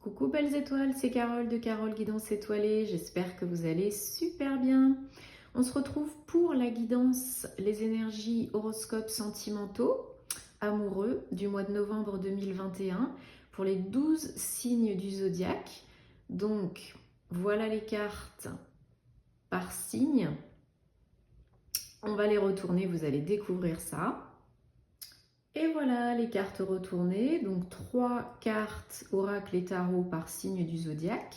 Coucou belles étoiles, c'est Carole de Carole Guidance Étoilée, j'espère que vous allez super bien. On se retrouve pour la guidance, les énergies horoscopes sentimentaux, amoureux du mois de novembre 2021 pour les 12 signes du zodiaque. Donc voilà les cartes par signe. On va les retourner, vous allez découvrir ça. Et voilà les cartes retournées, donc 3 cartes oracle et tarot par signe du zodiaque.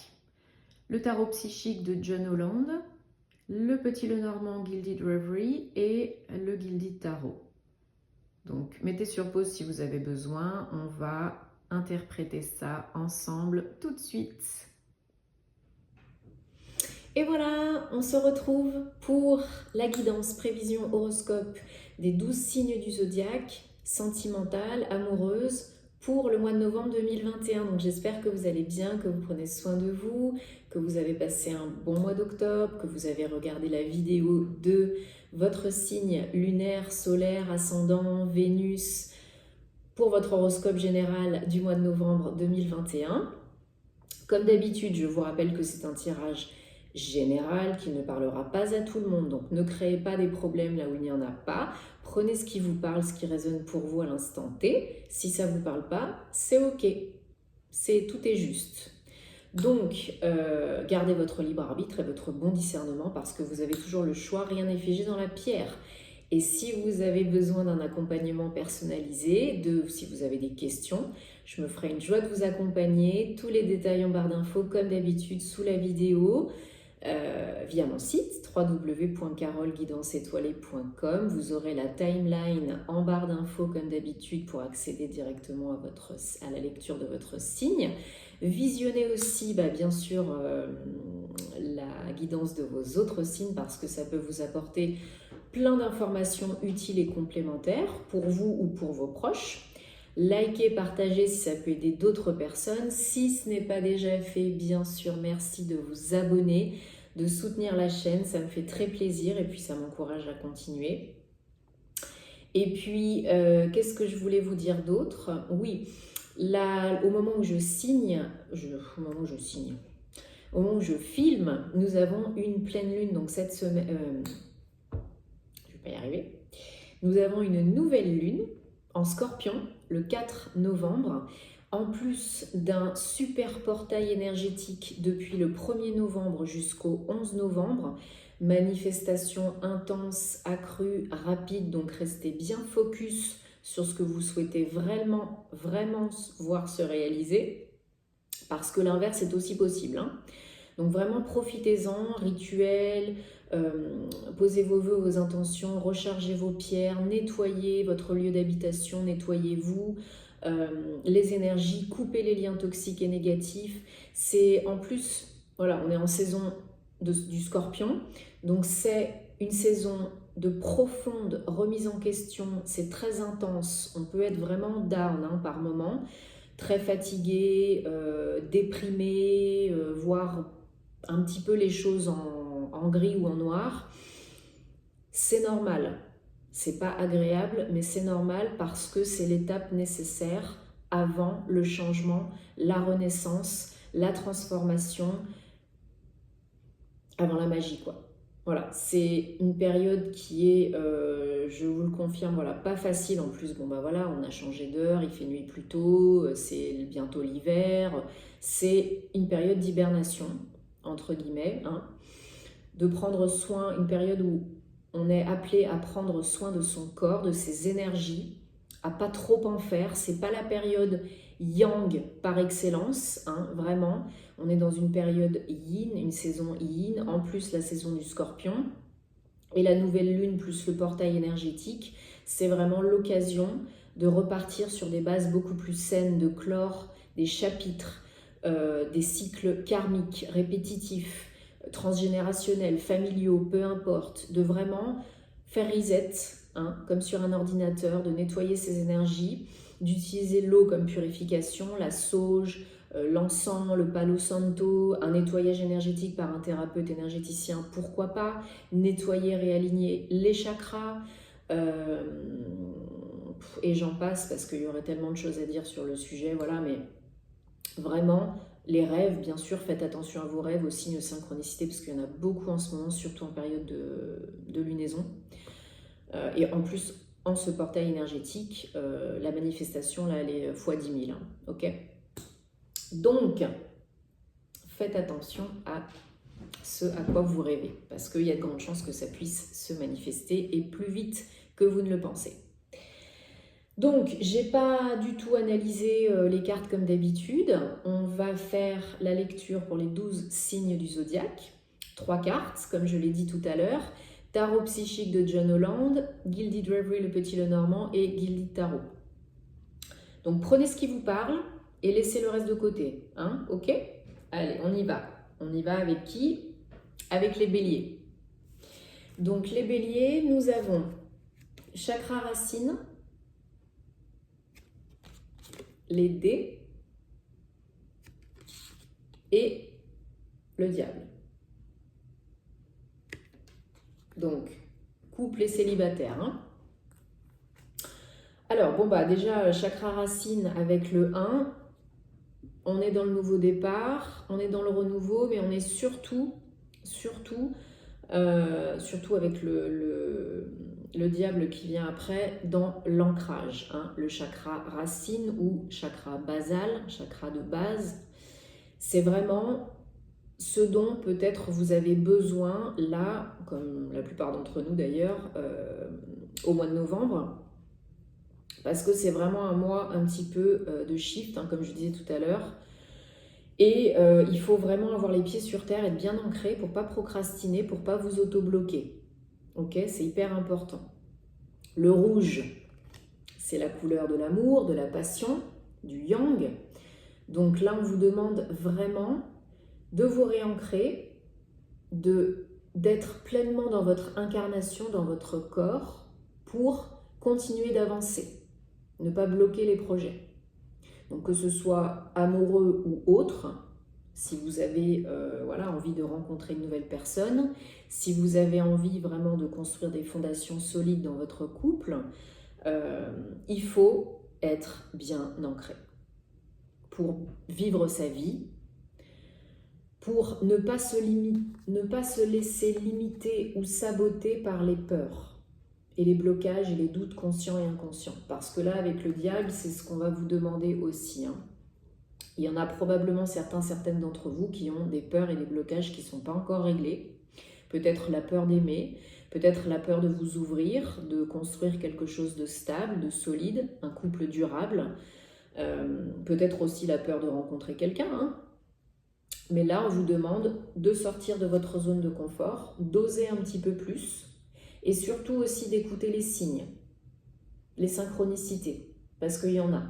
Le tarot psychique de John Holland, le petit Lenormand Gilded Reverie et le Gilded Tarot. Donc mettez sur pause si vous avez besoin, on va interpréter ça ensemble tout de suite. Et voilà, on se retrouve pour la guidance prévision horoscope des 12 signes du zodiaque, sentimentale, amoureuse, pour le mois de novembre 2021. Donc j'espère que vous allez bien, que vous prenez soin de vous, que vous avez passé un bon mois d'octobre, que vous avez regardé la vidéo de votre signe lunaire, solaire, ascendant, Vénus, pour votre horoscope général du mois de novembre 2021. Comme d'habitude, je vous rappelle que c'est un tirage général qui ne parlera pas à tout le monde. Donc ne créez pas des problèmes là où il n'y en a pas. Prenez ce qui vous parle, ce qui résonne pour vous à l'instant T. Si ça ne vous parle pas, c'est ok. Tout est juste. Donc, gardez votre libre arbitre et votre bon discernement parce que vous avez toujours le choix, rien n'est figé dans la pierre. Et si vous avez besoin d'un accompagnement personnalisé, si vous avez des questions, je me ferai une joie de vous accompagner. Tous les détails en barre d'infos, comme d'habitude, sous la vidéo, via mon site www.caroleguidanceétoilée.com. Vous aurez la timeline en barre d'infos, comme d'habitude, pour accéder directement à la lecture de votre signe. Visionnez aussi, bien sûr, la guidance de vos autres signes parce que ça peut vous apporter plein d'informations utiles et complémentaires pour vous ou pour vos proches. Likez, partagez si ça peut aider d'autres personnes. Si ce n'est pas déjà fait, bien sûr, merci de vous abonner, de soutenir la chaîne, ça me fait très plaisir et puis ça m'encourage à continuer. Et puis, qu'est-ce que je voulais vous dire d'autre? Oui, au moment où je filme, nous avons une pleine lune, donc cette semaine... je vais pas y arriver. Nous avons une nouvelle lune en Scorpion le 4 novembre, en plus d'un super portail énergétique depuis le 1er novembre jusqu'au 11 novembre. Manifestation intense, accrue, rapide, donc restez bien focus sur ce que vous souhaitez vraiment voir se réaliser, parce que l'inverse est aussi possible, hein. Donc vraiment profitez-en, rituel, posez vos vœux, vos intentions, rechargez vos pierres, nettoyez votre lieu d'habitation, nettoyez-vous, les énergies, coupez les liens toxiques et négatifs. C'est en plus, voilà, on est en saison du Scorpion, donc c'est une saison de profonde remise en question, c'est très intense, on peut être vraiment down par moment, très fatigué, déprimé, voire un petit peu les choses en gris ou en noir. C'est normal, c'est pas agréable, mais c'est normal parce que c'est l'étape nécessaire avant le changement, la renaissance, la transformation, avant la magie, quoi. Voilà, c'est une période qui est, je vous le confirme, voilà, pas facile en plus. Bon voilà, on a changé d'heure, il fait nuit plus tôt, c'est bientôt l'hiver. C'est une période d'hibernation, entre guillemets, hein, de prendre soin, une période où on est appelé à prendre soin de son corps, de ses énergies, à pas trop en faire. C'est pas la période yang par excellence, hein, vraiment. On est dans une période yin, une saison yin, en plus la saison du Scorpion. Et la nouvelle lune plus le portail énergétique, c'est vraiment l'occasion de repartir sur des bases beaucoup plus saines, de clore des chapitres, des cycles karmiques, répétitifs, transgénérationnels, familiaux, peu importe, de vraiment faire reset, hein, comme sur un ordinateur, de nettoyer ses énergies, d'utiliser l'eau comme purification, la sauge, l'encens, le palo santo, un nettoyage énergétique par un thérapeute énergéticien, pourquoi pas, nettoyer, réaligner les chakras, et j'en passe parce qu'il y aurait tellement de choses à dire sur le sujet, voilà, mais vraiment Les rêves, bien sûr, faites attention à vos rêves, aux signes de synchronicité, parce qu'il y en a beaucoup en ce moment, surtout en période de lunaison. Et en plus, en ce portail énergétique, la manifestation, là, elle est x10 000. Hein, ok. Donc, faites attention à ce à quoi vous rêvez, parce qu'il y a de grandes chances que ça puisse se manifester et plus vite que vous ne le pensez. Donc, j'ai pas du tout analysé les cartes comme d'habitude. On va faire la lecture pour les 12 signes du zodiaque. 3 cartes, comme je l'ai dit tout à l'heure. Tarot psychique de John Holland, Gilded Reverie, le Petit Lenormand et Gilded Tarot. Donc, prenez ce qui vous parle et laissez le reste de côté. Hein, ok? Allez, on y va. On y va avec qui? Avec les béliers. Donc, les béliers, nous avons chakra racine, les dés et le diable. Donc, couple et célibataire. Hein. Alors, bon, bah déjà, chakra racine avec le 1, on est dans le nouveau départ, on est dans le renouveau, mais on est surtout avec le diable qui vient après, dans l'ancrage. Hein. Le chakra racine ou chakra basal, chakra de base, c'est vraiment ce dont peut-être vous avez besoin là, comme la plupart d'entre nous d'ailleurs, au mois de novembre, parce que c'est vraiment un mois un petit peu de shift, hein, comme je disais tout à l'heure. Et il faut vraiment avoir les pieds sur terre, être bien ancré pour ne pas procrastiner, pour ne pas vous auto-bloquer. Ok, c'est hyper important. Le rouge, c'est la couleur de l'amour, de la passion, du yang. Donc là, on vous demande vraiment de vous réancrer, d'être pleinement dans votre incarnation, dans votre corps, pour continuer d'avancer, ne pas bloquer les projets. Donc que ce soit amoureux ou autre, si vous avez envie de rencontrer une nouvelle personne, si vous avez envie vraiment de construire des fondations solides dans votre couple, il faut être bien ancré pour vivre sa vie, pour ne pas se laisser limiter ou saboter par les peurs et les blocages et les doutes conscients et inconscients. Parce que là, avec le diable, c'est ce qu'on va vous demander aussi. Hein. Il y en a probablement certaines d'entre vous qui ont des peurs et des blocages qui ne sont pas encore réglés. Peut-être la peur d'aimer, peut-être la peur de vous ouvrir, de construire quelque chose de stable, de solide, un couple durable. Peut-être aussi la peur de rencontrer quelqu'un. Hein. Mais là, on vous demande de sortir de votre zone de confort, d'oser un petit peu plus et surtout aussi d'écouter les signes, les synchronicités, parce qu'il y en a.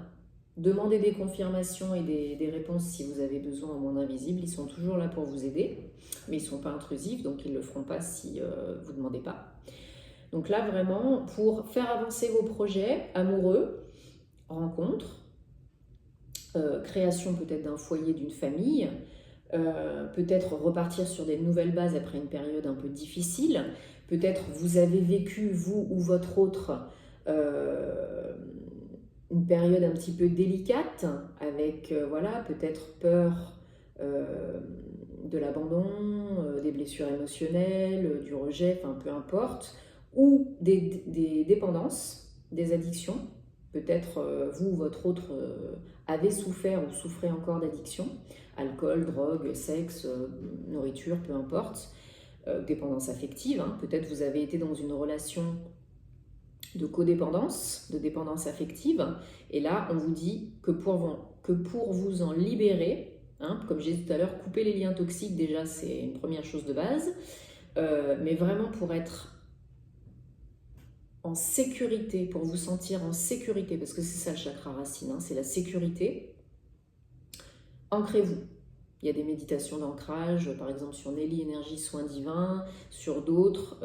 Demandez des confirmations et des réponses si vous avez besoin au monde invisible. Ils sont toujours là pour vous aider, mais ils ne sont pas intrusifs, donc ils ne le feront pas si vous ne demandez pas. Donc là, vraiment, pour faire avancer vos projets amoureux, rencontres, création peut-être d'un foyer, d'une famille, peut-être repartir sur des nouvelles bases après une période un peu difficile. Peut-être vous avez vécu, vous ou votre autre, une période un petit peu délicate, avec peut-être peur de l'abandon, des blessures émotionnelles, du rejet, enfin peu importe, ou des dépendances, des addictions. Peut-être vous ou votre autre avez souffert ou souffrez encore d'addiction, alcool, drogue, sexe, nourriture, peu importe, dépendance affective. Hein. Peut-être vous avez été dans une relation de codépendance, de dépendance affective, et là on vous dit que pour vous en libérer, hein, comme j'ai dit tout à l'heure, couper les liens toxiques, déjà c'est une première chose de base, mais vraiment pour être en sécurité, pour vous sentir en sécurité, parce que c'est ça le chakra racine, hein, c'est la sécurité, ancrez-vous. Il y a des méditations d'ancrage, par exemple sur Nelly Énergie Soins Divins, sur d'autres,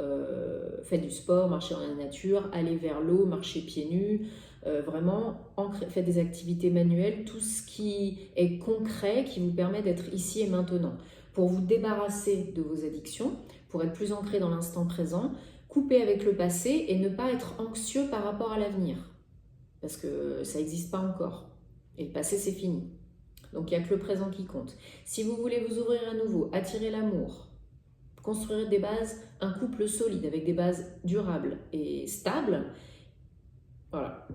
faites du sport, marchez dans la nature, allez vers l'eau, marchez pieds nus, vraiment faites des activités manuelles, tout ce qui est concret, qui vous permet d'être ici et maintenant. Pour vous débarrasser de vos addictions, pour être plus ancré dans l'instant présent, couper avec le passé et ne pas être anxieux par rapport à l'avenir, parce que ça n'existe pas encore, et le passé c'est fini. Donc, il n'y a que le présent qui compte. Si vous voulez vous ouvrir à nouveau, attirer l'amour, construire des bases, un couple solide avec des bases durables et stables, voilà.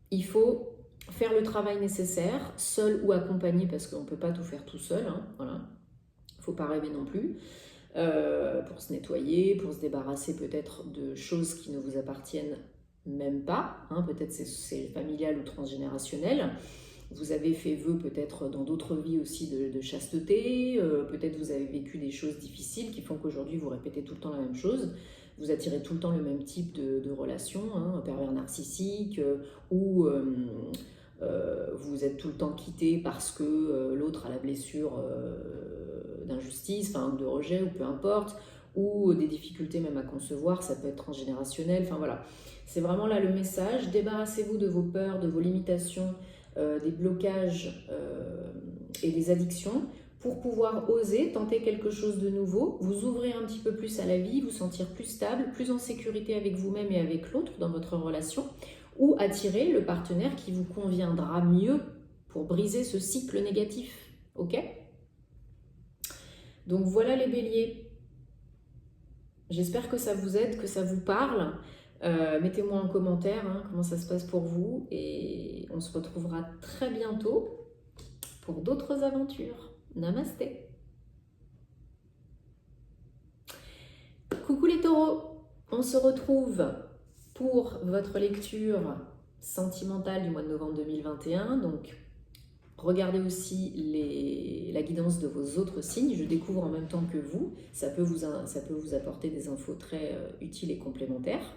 Il faut faire le travail nécessaire, seul ou accompagné, parce qu'on ne peut pas tout faire tout seul, hein, voilà. Il ne faut pas rêver non plus. Pour se nettoyer, pour se débarrasser peut-être de choses qui ne vous appartiennent même pas, hein, peut-être c'est familial ou transgénérationnel. Vous avez fait vœu peut-être dans d'autres vies aussi de chasteté, peut-être vous avez vécu des choses difficiles qui font qu'aujourd'hui vous répétez tout le temps la même chose, vous attirez tout le temps le même type de relation, hein, un pervers narcissique, ou vous êtes tout le temps quitté parce que l'autre a la blessure d'injustice, enfin de rejet ou peu importe, ou des difficultés même à concevoir, ça peut être transgénérationnel, enfin voilà. C'est vraiment là le message, débarrassez-vous de vos peurs, de vos limitations, des blocages et des addictions pour pouvoir oser tenter quelque chose de nouveau, vous ouvrir un petit peu plus à la vie, vous sentir plus stable, plus en sécurité avec vous-même et avec l'autre dans votre relation, ou attirer le partenaire qui vous conviendra mieux pour briser ce cycle négatif. Ok ? Donc voilà les béliers. J'espère que ça vous aide, que ça vous parle. Mettez-moi en commentaire hein, comment ça se passe pour vous et on se retrouvera très bientôt pour d'autres aventures. Namasté. Coucou les taureaux, on se retrouve pour votre lecture sentimentale du mois de novembre 2021. Donc regardez aussi la guidance de vos autres signes. Je découvre en même temps que vous. Ça peut vous apporter des infos très utiles et complémentaires.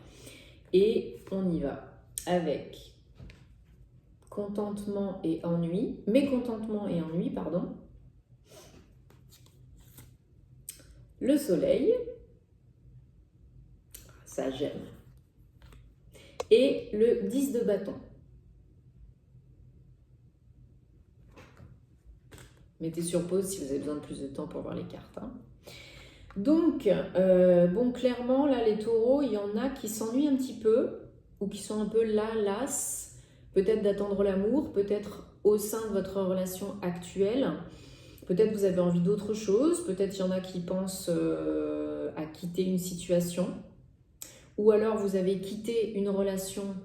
Et on y va avec contentement et ennui, mécontentement et ennui, pardon. Le soleil, ça j'aime. Et le 10 de bâton. Mettez sur pause si vous avez besoin de plus de temps pour voir les cartes. Hein. Donc, bon, clairement, là, les taureaux, il y en a qui s'ennuient un petit peu, ou qui sont un peu là, las, peut-être d'attendre l'amour, peut-être au sein de votre relation actuelle, peut-être vous avez envie d'autre chose, peut-être il y en a qui pensent à quitter une situation, ou alors vous avez quitté une relation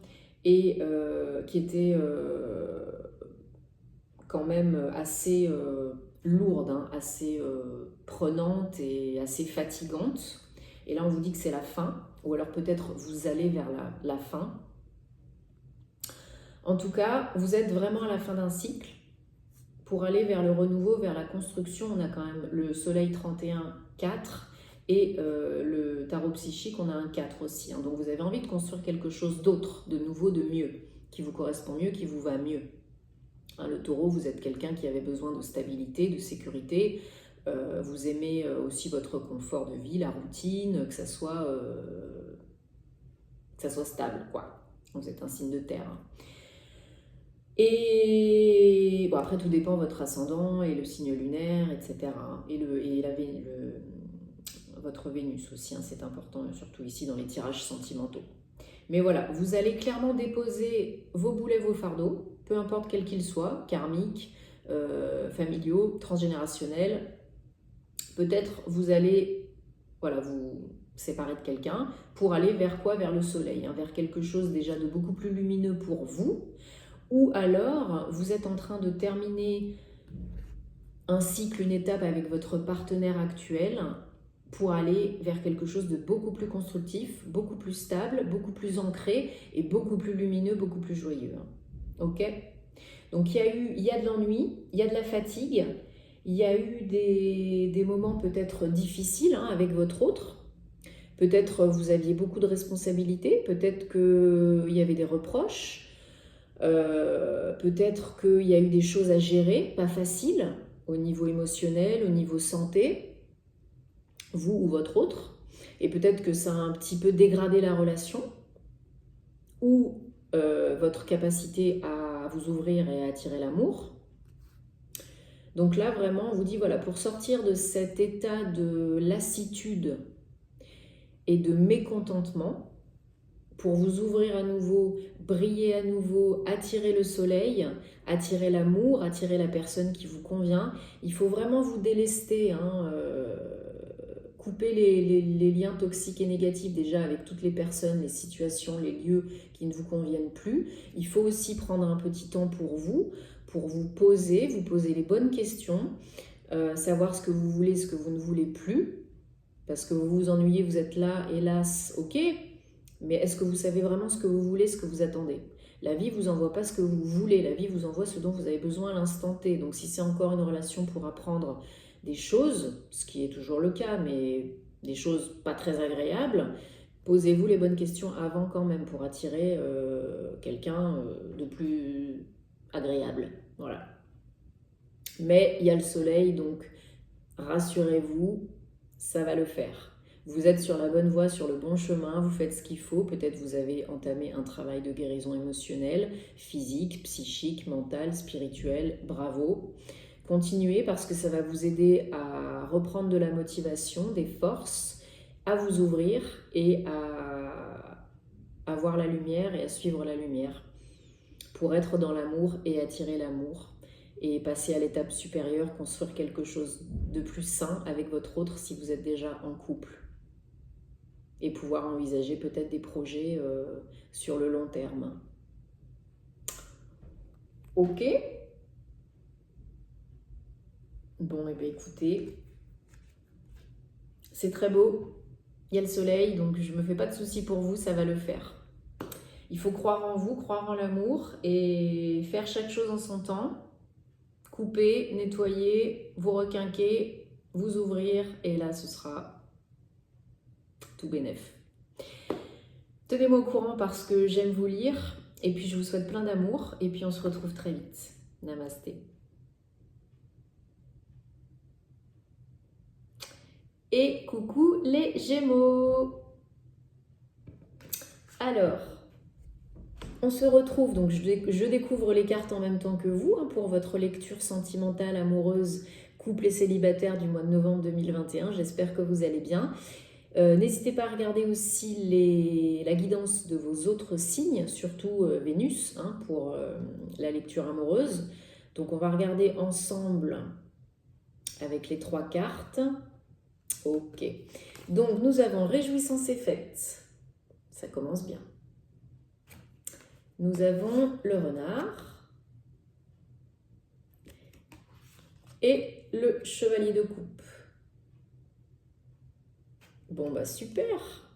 et qui était quand même assez lourde, hein, assez prenante et assez fatigante. Et là, on vous dit que c'est la fin, ou alors peut-être vous allez vers la fin. En tout cas, vous êtes vraiment à la fin d'un cycle. Pour aller vers le renouveau, vers la construction, on a quand même le soleil 31, 4 et le tarot psychique, on a un 4 aussi. Hein. Donc vous avez envie de construire quelque chose d'autre, de nouveau, de mieux, qui vous correspond mieux, qui vous va mieux. Hein, le taureau, vous êtes quelqu'un qui avait besoin de stabilité, de sécurité. Vous aimez aussi votre confort de vie, la routine, que ça soit stable, quoi. Vous êtes un signe de terre. Hein. Et bon, après, tout dépend de votre ascendant et le signe lunaire, etc. Hein. Et votre Vénus aussi, hein, c'est important, surtout ici dans les tirages sentimentaux. Mais voilà, vous allez clairement déposer vos boulets, vos fardeaux, peu importe quels qu'ils soient, karmiques, familiaux, transgénérationnels. Peut-être vous allez vous séparer de quelqu'un pour aller vers quoi? Vers le soleil, hein, vers quelque chose déjà de beaucoup plus lumineux pour vous. Ou alors, vous êtes en train de terminer un cycle, une étape avec votre partenaire actuel pour aller vers quelque chose de beaucoup plus constructif, beaucoup plus stable, beaucoup plus ancré et beaucoup plus lumineux, beaucoup plus joyeux. Ok? Donc, il y a de l'ennui, il y a de la fatigue, il y a eu des moments peut-être difficiles hein, avec votre autre. Peut-être vous aviez beaucoup de responsabilités, peut-être qu'il y avait des reproches. Peut-être qu'il y a eu des choses à gérer, pas faciles, au niveau émotionnel, au niveau santé, vous ou votre autre, et peut-être que ça a un petit peu dégradé la relation, ou votre capacité à vous ouvrir et à attirer l'amour. Donc là, vraiment, on vous dit, voilà, pour sortir de cet état de lassitude et de mécontentement, pour vous ouvrir à nouveau, briller à nouveau, attirer le soleil, attirer l'amour, attirer la personne qui vous convient. Il faut vraiment vous délester, couper les liens toxiques et négatifs déjà avec toutes les personnes, les situations, les lieux qui ne vous conviennent plus. Il faut aussi prendre un petit temps pour vous poser les bonnes questions, savoir ce que vous voulez, ce que vous ne voulez plus. Parce que vous vous ennuyez, vous êtes là, hélas, ok, mais est-ce que vous savez vraiment ce que vous voulez, ce que vous attendez? La vie ne vous envoie pas ce que vous voulez, la vie vous envoie ce dont vous avez besoin à l'instant T. Donc si c'est encore une relation pour apprendre des choses, ce qui est toujours le cas, mais des choses pas très agréables, posez-vous les bonnes questions avant quand même pour attirer quelqu'un de plus agréable. Voilà. Mais il y a le soleil, donc rassurez-vous, ça va le faire. Vous êtes sur la bonne voie, sur le bon chemin, vous faites ce qu'il faut. Peut-être vous avez entamé un travail de guérison émotionnelle, physique, psychique, mentale, spirituelle. Bravo. Continuez parce que ça va vous aider à reprendre de la motivation, des forces, à vous ouvrir et à voir la lumière et à suivre la lumière pour être dans l'amour et attirer l'amour. Et passer à l'étape supérieure, construire quelque chose de plus sain avec votre autre si vous êtes déjà en couple. Et pouvoir envisager peut-être des projets sur le long terme. Ok. Bon, et bien écoutez, c'est très beau. Il y a le soleil, donc je ne me fais pas de soucis pour vous, ça va le faire. Il faut croire en vous, croire en l'amour et faire chaque chose en son temps. Couper, nettoyer, vous requinquer, vous ouvrir et là ce sera tout bénef. Tenez-moi au courant parce que j'aime vous lire et puis je vous souhaite plein d'amour et puis on se retrouve très vite. Namasté. Et coucou les Gémeaux. Alors, on se retrouve, donc je découvre les cartes en même temps que vous pour votre lecture sentimentale, amoureuse, couple et célibataire du mois de novembre 2021. J'espère que vous allez bien. N'hésitez pas à regarder aussi la guidance de vos autres signes, surtout Vénus, pour la lecture amoureuse. Donc on va regarder ensemble avec les 3 cartes. Ok. Donc nous avons Réjouissance et Fête. Ça commence bien. Nous avons le Renard et le Chevalier de Coupe. Bon bah super,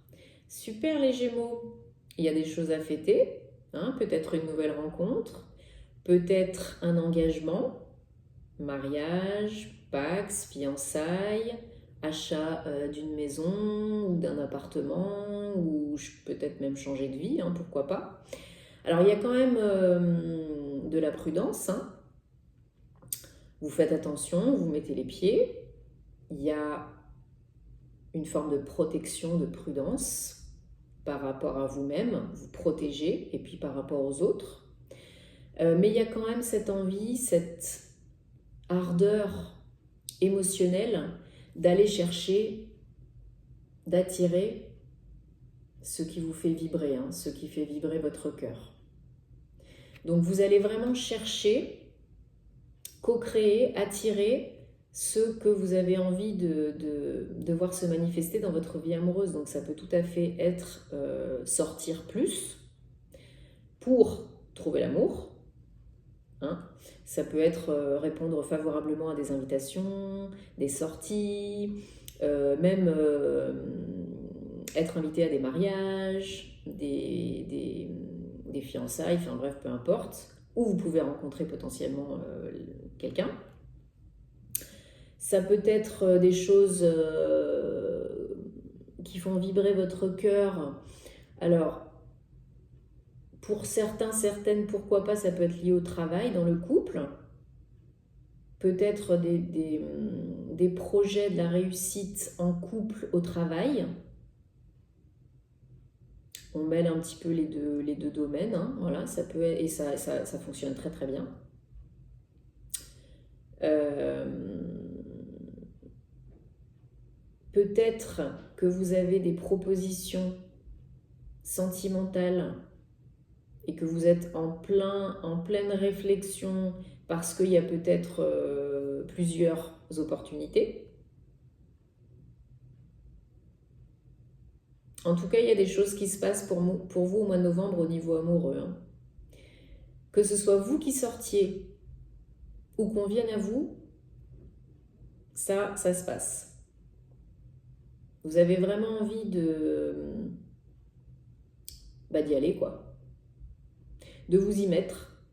super les Gémeaux. Il y a des choses à fêter, peut-être une nouvelle rencontre, peut-être un engagement, mariage, pax, fiançailles, achat d'une maison ou d'un appartement ou peut-être même changer de vie, pourquoi pas. Alors il y a quand même de la prudence, Vous faites attention, vous mettez les pieds. Il y a une forme de protection, de prudence par rapport à vous-même, vous protégez, et puis par rapport aux autres. Mais il y a quand même cette envie, cette ardeur émotionnelle d'aller chercher, d'attirer ce qui vous fait vibrer, ce qui fait vibrer votre cœur. Donc vous allez vraiment chercher, co-créer, attirer ce que vous avez envie de voir se manifester dans votre vie amoureuse. Donc ça peut tout à fait être sortir plus pour trouver l'amour. Ça peut être répondre favorablement à des invitations, des sorties, même être invité à des mariages, des fiançailles, enfin bref, peu importe. Ou vous pouvez rencontrer potentiellement quelqu'un. Ça peut être des choses qui font vibrer votre cœur. Alors, pour certains, certaines, pourquoi pas, ça peut être lié au travail, dans le couple. Peut-être des projets de la réussite en couple au travail. On mêle un petit peu les deux domaines. Voilà, ça peut être, et ça fonctionne très très bien. Peut-être que vous avez des propositions sentimental et que vous êtes en pleine réflexion parce qu'il y a peut-être plusieurs opportunités. En tout cas, il y a des choses qui se passent pour vous au mois de novembre au niveau amoureux. Hein. Que ce soit vous qui sortiez ou qu'on vienne à vous, ça se passe. Vous avez vraiment envie d'y aller, quoi. De vous y mettre,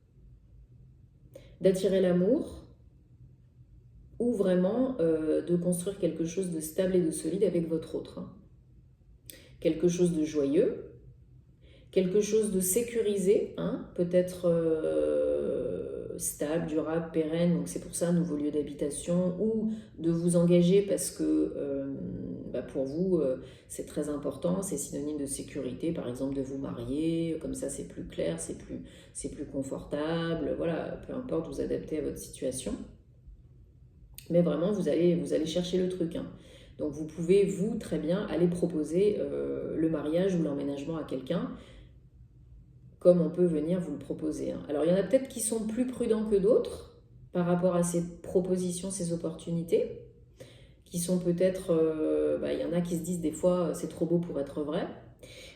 d'attirer l'amour, ou vraiment de construire quelque chose de stable et de solide avec votre autre. Hein. Quelque chose de joyeux, quelque chose de sécurisé, hein, peut-être stable, durable, pérenne, donc c'est pour ça un nouveau lieu d'habitation, ou de vous engager parce que pour vous c'est très important, c'est synonyme de sécurité, par exemple de vous marier, comme ça c'est plus clair, c'est plus confortable, voilà, peu importe, vous adaptez à votre situation. Mais vraiment, vous allez chercher le truc. Hein. Donc vous pouvez, vous, très bien, aller proposer le mariage ou l'emménagement à quelqu'un, comme on peut venir vous le proposer. Hein. Alors il y en a peut-être qui sont plus prudents que d'autres par rapport à ces propositions, ces opportunités, qui sont peut-être, il y en a qui se disent des fois c'est trop beau pour être vrai.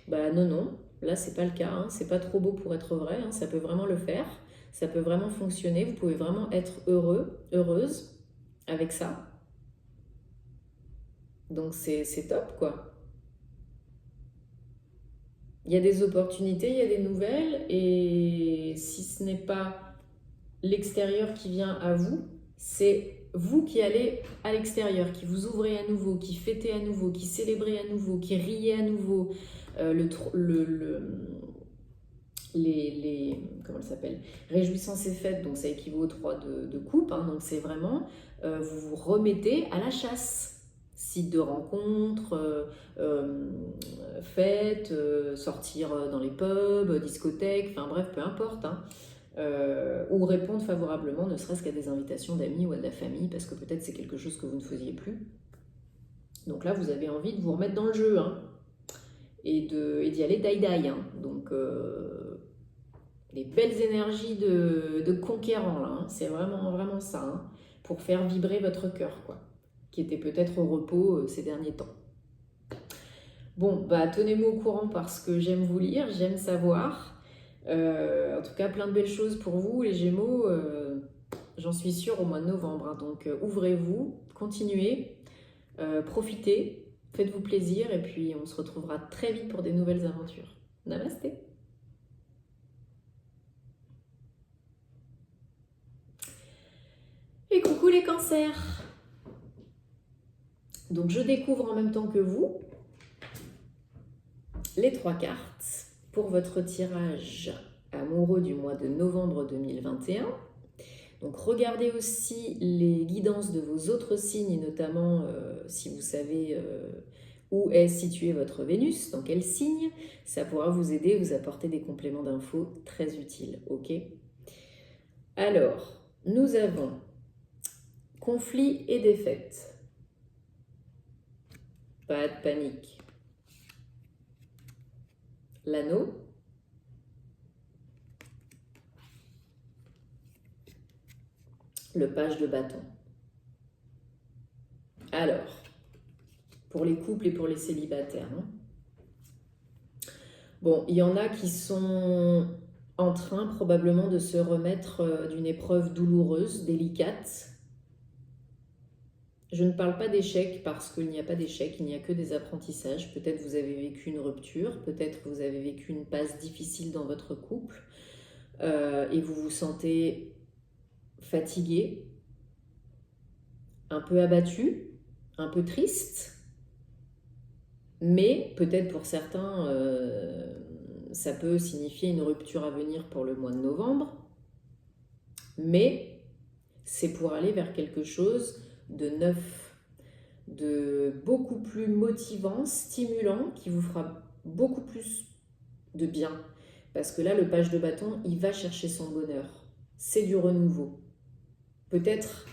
Non, là c'est pas le cas, hein. C'est pas trop beau pour être vrai, hein. Ça peut vraiment le faire, ça peut vraiment fonctionner, vous pouvez vraiment être heureux, heureuse avec ça. Donc c'est top, quoi. Il y a des opportunités, il y a des nouvelles, et si ce n'est pas l'extérieur qui vient à vous, c'est vous qui allez à l'extérieur, qui vous ouvrez à nouveau, qui fêtez à nouveau, qui célébrez à nouveau, qui riez à nouveau. Comment elle s'appelle, réjouissance et fête, donc ça équivaut aux 3 de coupe, hein, donc c'est vraiment vous vous remettez à la chasse. Site de rencontres, fêtes, sortir dans les pubs, discothèques, enfin bref, peu importe. Hein. Ou répondre favorablement, ne serait-ce qu'à des invitations d'amis ou à de la famille, parce que peut-être c'est quelque chose que vous ne faisiez plus. Donc là, vous avez envie de vous remettre dans le jeu, hein, et d'y aller die-die. Hein. Donc, les belles énergies de conquérant, là, hein, c'est vraiment, vraiment ça, hein, pour faire vibrer votre cœur, quoi, qui était peut-être au repos ces derniers temps. Bon, tenez-moi au courant parce que j'aime vous lire, j'aime savoir. En tout cas, plein de belles choses pour vous, les Gémeaux, j'en suis sûre, au mois de novembre. Hein, donc, ouvrez-vous, continuez, profitez, faites-vous plaisir, et puis on se retrouvera très vite pour des nouvelles aventures. Namasté. Et coucou les cancers. Donc, je découvre en même temps que vous les 3 cartes pour votre tirage amoureux du mois de novembre 2021. Donc regardez aussi les guidances de vos autres signes, notamment si vous savez où est située votre Vénus, dans quel signe, ça pourra vous aider, vous apporter des compléments d'infos très utiles, ok? Alors, nous avons conflit et défaite. Pas de panique. L'anneau. Le page de bâton. Alors, pour les couples et pour les célibataires. Hein. Bon, il y en a qui sont en train probablement de se remettre d'une épreuve douloureuse, délicate. Je ne parle pas d'échec parce qu'il n'y a pas d'échec, il n'y a que des apprentissages. Peut-être vous avez vécu une rupture, peut-être vous avez vécu une passe difficile dans votre couple et vous vous sentez fatigué, un peu abattu, un peu triste. Mais peut-être pour certains, ça peut signifier une rupture à venir pour le mois de novembre. Mais c'est pour aller vers quelque chose de neuf, de beaucoup plus motivant, stimulant, qui vous fera beaucoup plus de bien. Parce que là, le page de bâton, il va chercher son bonheur. C'est du renouveau. Peut-être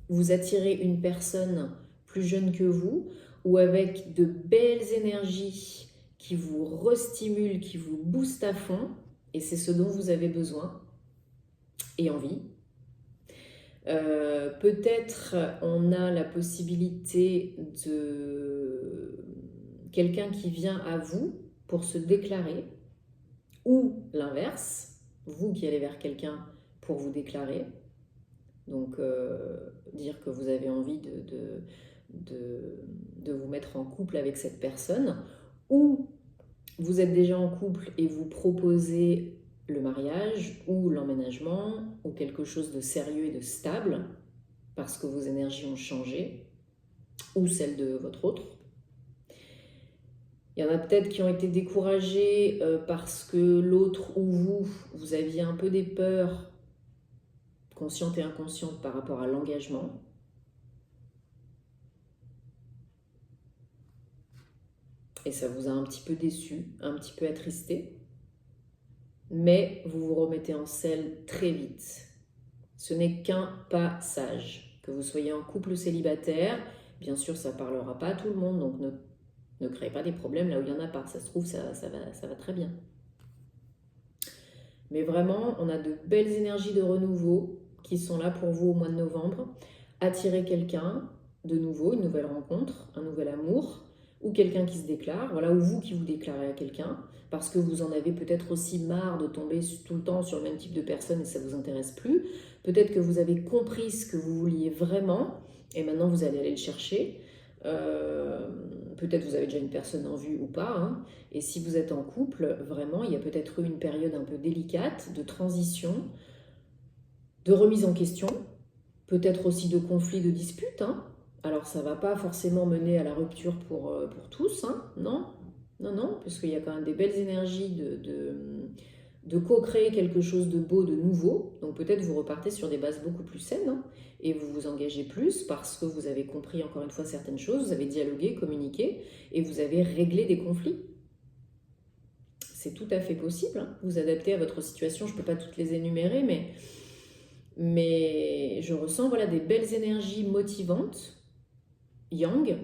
vous attirez une personne plus jeune que vous, ou avec de belles énergies qui vous restimule, qui vous booste à fond, et c'est ce dont vous avez besoin et envie. Peut-être on a la possibilité de quelqu'un qui vient à vous pour se déclarer, ou l'inverse, vous qui allez vers quelqu'un pour vous déclarer. Donc dire que vous avez envie de vous mettre en couple avec cette personne, ou vous êtes déjà en couple et vous proposez le mariage ou l'emménagement ou quelque chose de sérieux et de stable parce que vos énergies ont changé, ou celles de votre autre. Il y en a peut-être qui ont été découragés parce que l'autre ou vous aviez un peu des peurs conscientes et inconscientes par rapport à l'engagement. Et ça vous a un petit peu déçu, un petit peu attristé. Mais vous vous remettez en selle très vite. Ce n'est qu'un passage. Que vous soyez en couple ou célibataire, bien sûr ça ne parlera pas à tout le monde, donc ne créez pas des problèmes là où il n'y en a pas. Ça se trouve, ça va très bien. Mais vraiment, on a de belles énergies de renouveau qui sont là pour vous au mois de novembre. Attirez quelqu'un de nouveau, une nouvelle rencontre, un nouvel amour, ou quelqu'un qui se déclare, voilà, ou vous qui vous déclarez à quelqu'un, parce que vous en avez peut-être aussi marre de tomber tout le temps sur le même type de personne et ça ne vous intéresse plus. Peut-être que vous avez compris ce que vous vouliez vraiment et maintenant vous allez aller le chercher. Peut-être vous avez déjà une personne en vue ou pas, hein. Et si vous êtes en couple, vraiment, il y a peut-être eu une période un peu délicate de transition, de remise en question, peut-être aussi de conflits, de disputes, hein. Alors ça ne va pas forcément mener à la rupture pour tous, hein. Non, parce qu'il y a quand même des belles énergies de co-créer quelque chose de beau, de nouveau. Donc peut-être vous repartez sur des bases beaucoup plus saines, hein, et vous vous engagez plus parce que vous avez compris encore une fois certaines choses, vous avez dialogué, communiqué et vous avez réglé des conflits. C'est tout à fait possible, hein. Vous adaptez à votre situation, je ne peux pas toutes les énumérer, mais je ressens voilà, des belles énergies motivantes, yang,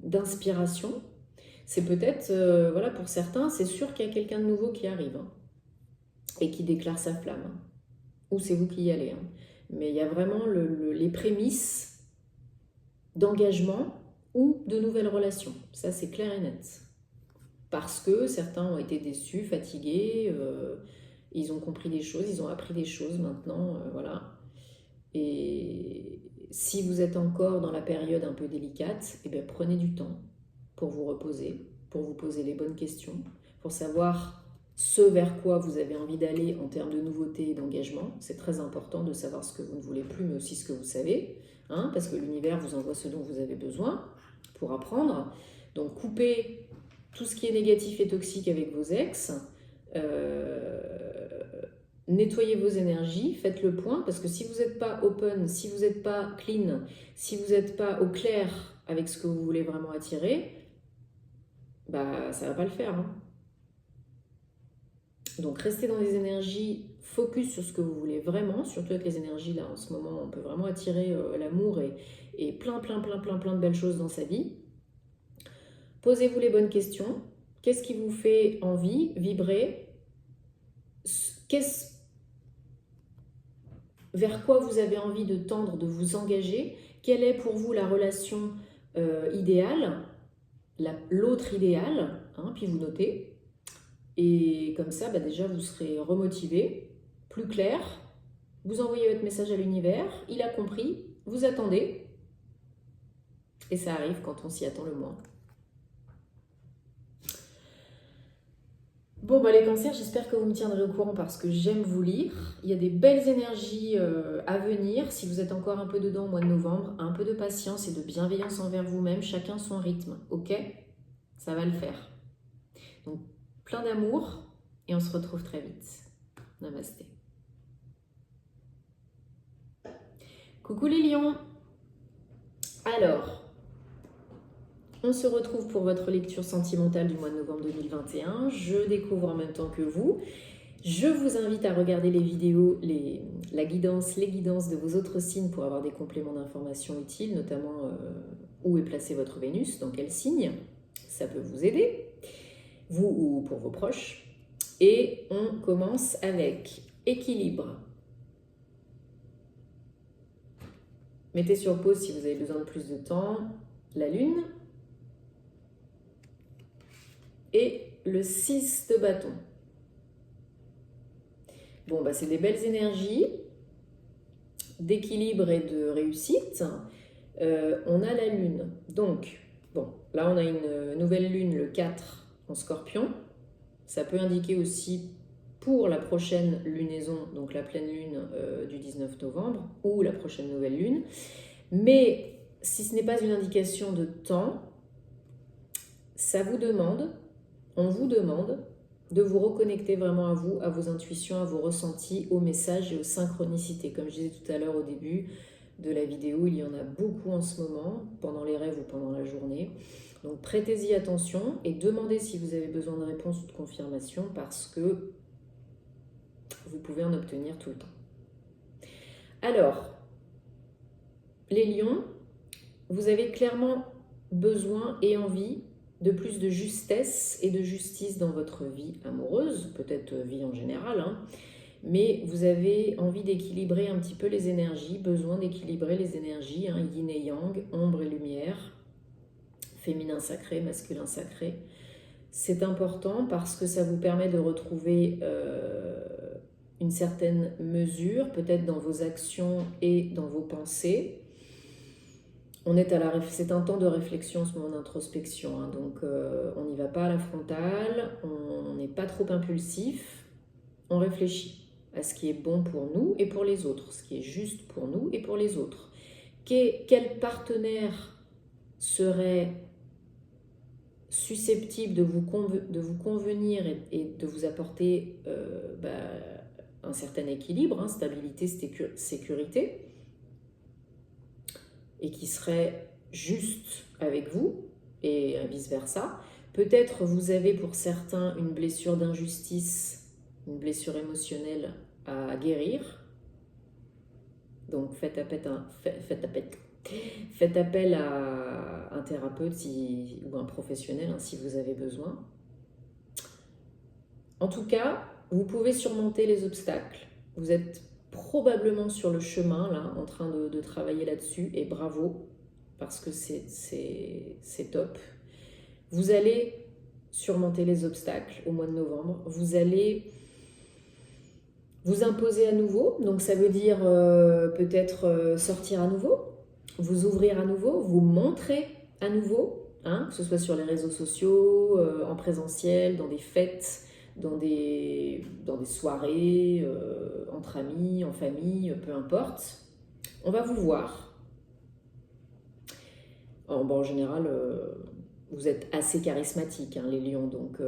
d'inspiration. C'est peut-être, voilà, pour certains, c'est sûr qu'il y a quelqu'un de nouveau qui arrive, hein, et qui déclare sa flamme, hein. Ou c'est vous qui y allez, hein. Mais il y a vraiment les prémices d'engagement ou de nouvelles relations. Ça, c'est clair et net. Parce que certains ont été déçus, fatigués, ils ont compris des choses, ils ont appris des choses maintenant, voilà. Et si vous êtes encore dans la période un peu délicate, eh bien, prenez du temps pour vous reposer, pour vous poser les bonnes questions, pour savoir ce vers quoi vous avez envie d'aller en termes de nouveauté et d'engagement. C'est très important de savoir ce que vous ne voulez plus, mais aussi ce que vous savez, hein, parce que l'univers vous envoie ce dont vous avez besoin pour apprendre. Donc coupez tout ce qui est négatif et toxique avec vos ex, nettoyez vos énergies, faites le point, parce que si vous n'êtes pas open, si vous n'êtes pas clean, si vous n'êtes pas au clair avec ce que vous voulez vraiment attirer, bah ça ne va pas le faire, hein. Donc restez dans les énergies, focus sur ce que vous voulez vraiment, surtout avec les énergies là en ce moment, on peut vraiment attirer l'amour et plein de belles choses dans sa vie. Posez-vous les bonnes questions. Qu'est-ce qui vous fait envie, vibrer? Vers quoi vous avez envie de tendre, de vous engager? Quelle est pour vous la relation idéale, l'autre idéal, hein, puis vous notez. Et comme ça, bah déjà, vous serez remotivé, plus clair. Vous envoyez votre message à l'univers, il a compris, vous attendez. Et ça arrive quand on s'y attend le moins. Bon, bah les cancers, j'espère que vous me tiendrez au courant parce que j'aime vous lire. Il y a des belles énergies à venir. Si vous êtes encore un peu dedans au mois de novembre, un peu de patience et de bienveillance envers vous-même, chacun son rythme, ok? Ça va le faire. Donc, plein d'amour et on se retrouve très vite. Namasté. Coucou les lions. Alors, on se retrouve pour votre lecture sentimentale du mois de novembre 2021. Je découvre en même temps que vous. Je vous invite à regarder les vidéos, les guidances de vos autres signes pour avoir des compléments d'informations utiles, notamment où est placée votre Vénus, dans quel signe. Ça peut vous aider, vous ou pour vos proches. Et on commence avec équilibre. Mettez sur pause si vous avez besoin de plus de temps. La lune. Et le 6 de bâton. Bon, bah, c'est des belles énergies d'équilibre et de réussite. On a la lune. Donc, bon, là on a une nouvelle lune le 4 en Scorpion. Ça peut indiquer aussi pour la prochaine lunaison, donc la pleine lune du 19 novembre, ou la prochaine nouvelle lune. Mais si ce n'est pas une indication de temps, ça vous demande, on vous demande de vous reconnecter vraiment à vous, à vos intuitions, à vos ressentis, aux messages et aux synchronicités. Comme je disais tout à l'heure au début de la vidéo, il y en a beaucoup en ce moment, pendant les rêves ou pendant la journée. Donc prêtez-y attention et demandez si vous avez besoin de réponse ou de confirmation parce que vous pouvez en obtenir tout le temps. Alors, les lions, vous avez clairement besoin et envie de plus de justesse et de justice dans votre vie amoureuse, peut-être vie en général, hein, mais vous avez envie d'équilibrer un petit peu les énergies, besoin d'équilibrer les énergies, hein, yin et yang, ombre et lumière, féminin sacré, masculin sacré. C'est important parce que ça vous permet de retrouver une certaine mesure, peut-être dans vos actions et dans vos pensées. C'est un temps de réflexion, ce moment d'introspection, hein, donc on n'y va pas à la frontale, on n'est pas trop impulsif, on réfléchit à ce qui est bon pour nous et pour les autres, ce qui est juste pour nous et pour les autres. Quel partenaire serait susceptible de vous convenir et de vous apporter un certain équilibre, hein, stabilité, sécurité, et qui serait juste avec vous, et vice-versa. Peut-être vous avez pour certains une blessure d'injustice, une blessure émotionnelle à guérir. Donc faites appel à un thérapeute ou un professionnel hein, si vous avez besoin. En tout cas, vous pouvez surmonter les obstacles. Vous êtes probablement sur le chemin, là, en train de travailler là-dessus, et bravo, parce que c'est top. Vous allez surmonter les obstacles au mois de novembre. Vous allez vous imposer à nouveau, donc ça veut dire peut-être sortir à nouveau, vous ouvrir à nouveau, vous montrer à nouveau, hein, que ce soit sur les réseaux sociaux, en présentiel, dans des fêtes, dans des soirées, entre amis, en famille, peu importe. On va vous voir. En général, vous êtes assez charismatique, hein, les lions, donc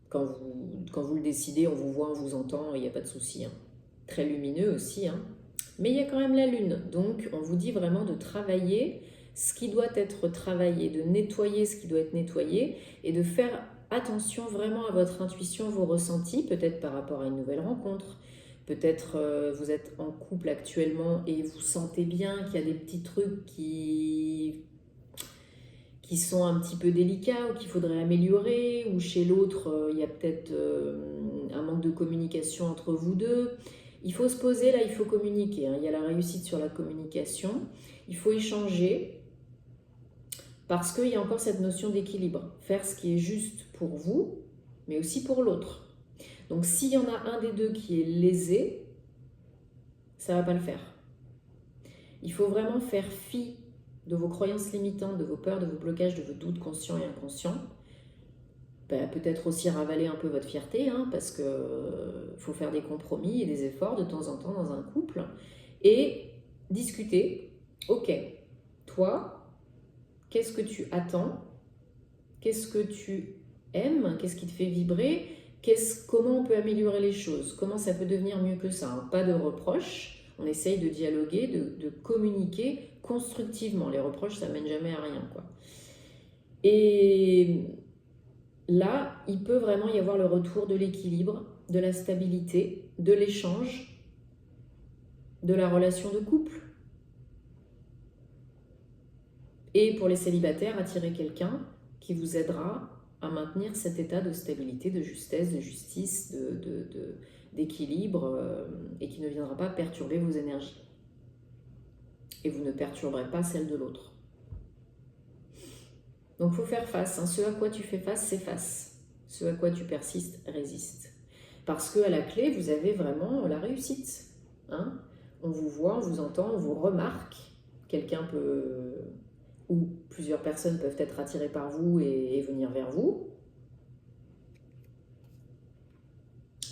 quand vous le décidez, on vous voit, on vous entend, il n'y a pas de souci. Hein. Très lumineux aussi, hein. Mais il y a quand même la lune, donc on vous dit vraiment de travailler ce qui doit être travaillé, de nettoyer ce qui doit être nettoyé et de faire attention vraiment à votre intuition, vos ressentis, peut-être par rapport à une nouvelle rencontre. Peut-être vous êtes en couple actuellement et vous sentez bien qu'il y a des petits trucs qui sont un petit peu délicats ou qu'il faudrait améliorer, ou chez l'autre, il y a peut-être un manque de communication entre vous deux. Il faut se poser, là, il faut communiquer. Hein. Il y a la réussite sur la communication. Il faut échanger parce qu'il y a encore cette notion d'équilibre. Faire ce qui est juste pour vous, mais aussi pour l'autre. Donc, s'il y en a un des deux qui est lésé, ça ne va pas le faire. Il faut vraiment faire fi de vos croyances limitantes, de vos peurs, de vos blocages, de vos doutes conscients et inconscients. Peut-être aussi ravaler un peu votre fierté, hein, parce qu'il faut faire des compromis et des efforts de temps en temps dans un couple. Et discuter, ok, toi, qu'est-ce que tu attends? Qu'est-ce que tu aimes? Qu'est-ce qui te fait vibrer? Comment on peut améliorer les choses? Comment ça peut devenir mieux que ça, hein? Pas de reproches. On essaye de dialoguer, de communiquer constructivement. Les reproches, ça mène jamais à rien, quoi. Et là, il peut vraiment y avoir le retour de l'équilibre, de la stabilité, de l'échange, de la relation de couple. Et pour les célibataires, attirer quelqu'un qui vous aidera à maintenir cet état de stabilité, de justesse, de justice, d'équilibre et qui ne viendra pas perturber vos énergies. Et vous ne perturberez pas celle de l'autre. Donc il faut faire face. Hein. Ce à quoi tu fais face, c'est face. Ce à quoi tu persistes, résiste. Parce qu'à la clé, vous avez vraiment la réussite. Hein. On vous voit, on vous entend, on vous remarque. Quelqu'un peut, ou plusieurs personnes peuvent être attirées par vous et venir vers vous.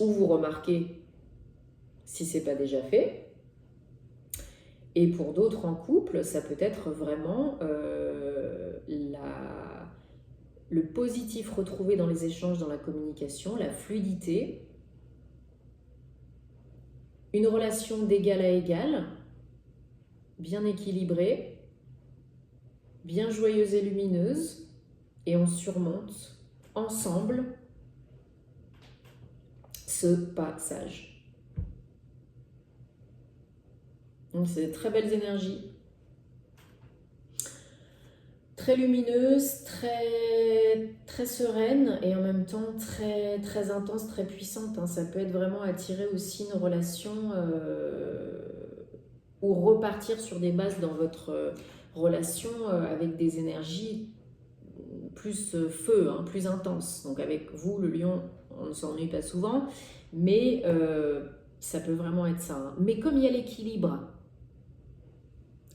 Ou vous remarquez si ce n'est pas déjà fait. Et pour d'autres en couple, ça peut être vraiment le positif retrouvé dans les échanges, dans la communication, la fluidité, une relation d'égal à égal, bien équilibrée, bien joyeuse et lumineuse, et on surmonte ensemble ce passage. Donc c'est de très belles énergies, très lumineuses, très sereines et en même temps très intenses, très puissantes. Hein. Ça peut être vraiment attirer aussi une relation ou repartir sur des bases dans votre relation avec des énergies plus feu, hein, plus intenses. Donc avec vous, le lion, on ne s'ennuie pas souvent, mais ça peut vraiment être ça. Hein. Mais comme il y a l'équilibre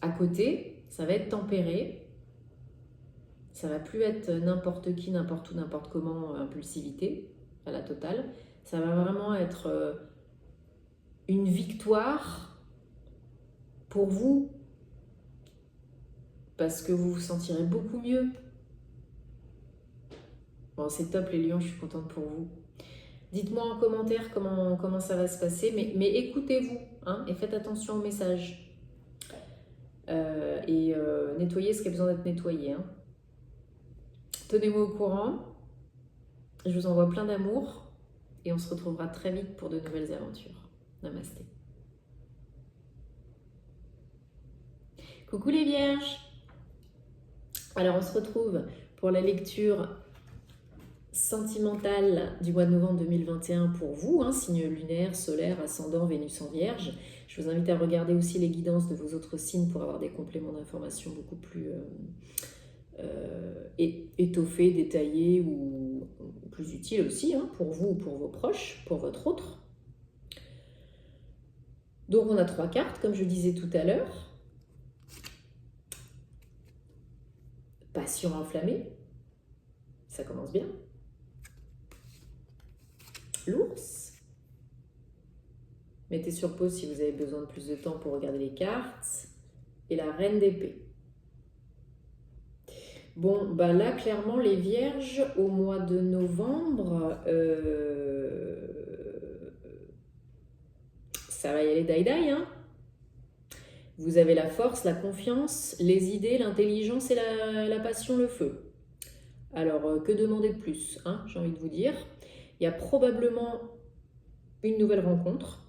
à côté, ça va être tempéré. Ça va plus être n'importe qui, n'importe où, n'importe comment, impulsivité à la totale. Ça va vraiment être une victoire pour vous parce que vous vous sentirez beaucoup mieux. Bon, c'est top les lions, je suis contente pour vous. Dites-moi en commentaire comment ça va se passer, mais écoutez-vous hein, et faites attention aux messages. Nettoyez ce qui a besoin d'être nettoyé. Hein. Tenez-moi au courant. Je vous envoie plein d'amour et on se retrouvera très vite pour de nouvelles aventures. Namasté. Coucou les vierges. Alors on se retrouve pour la lecture sentimentale du mois de novembre 2021 pour vous, hein, signe lunaire, solaire, ascendant, Vénus en Vierge. Je vous invite à regarder aussi les guidances de vos autres signes pour avoir des compléments d'information beaucoup plus étoffés, détaillés ou plus utiles aussi hein, pour vous ou pour vos proches, pour votre autre. Donc on a 3 cartes, comme je disais tout à l'heure. Passion enflammée, ça commence bien. L'ours. Mettez sur pause si vous avez besoin de plus de temps pour regarder les cartes. Et la reine d'épée. Bon, bah là, clairement, les vierges, au mois de novembre, ça va y aller die-die, hein. Vous avez la force, la confiance, les idées, l'intelligence et la passion, le feu. Alors, que demander de plus, hein, j'ai envie de vous dire. Il y a probablement une nouvelle rencontre.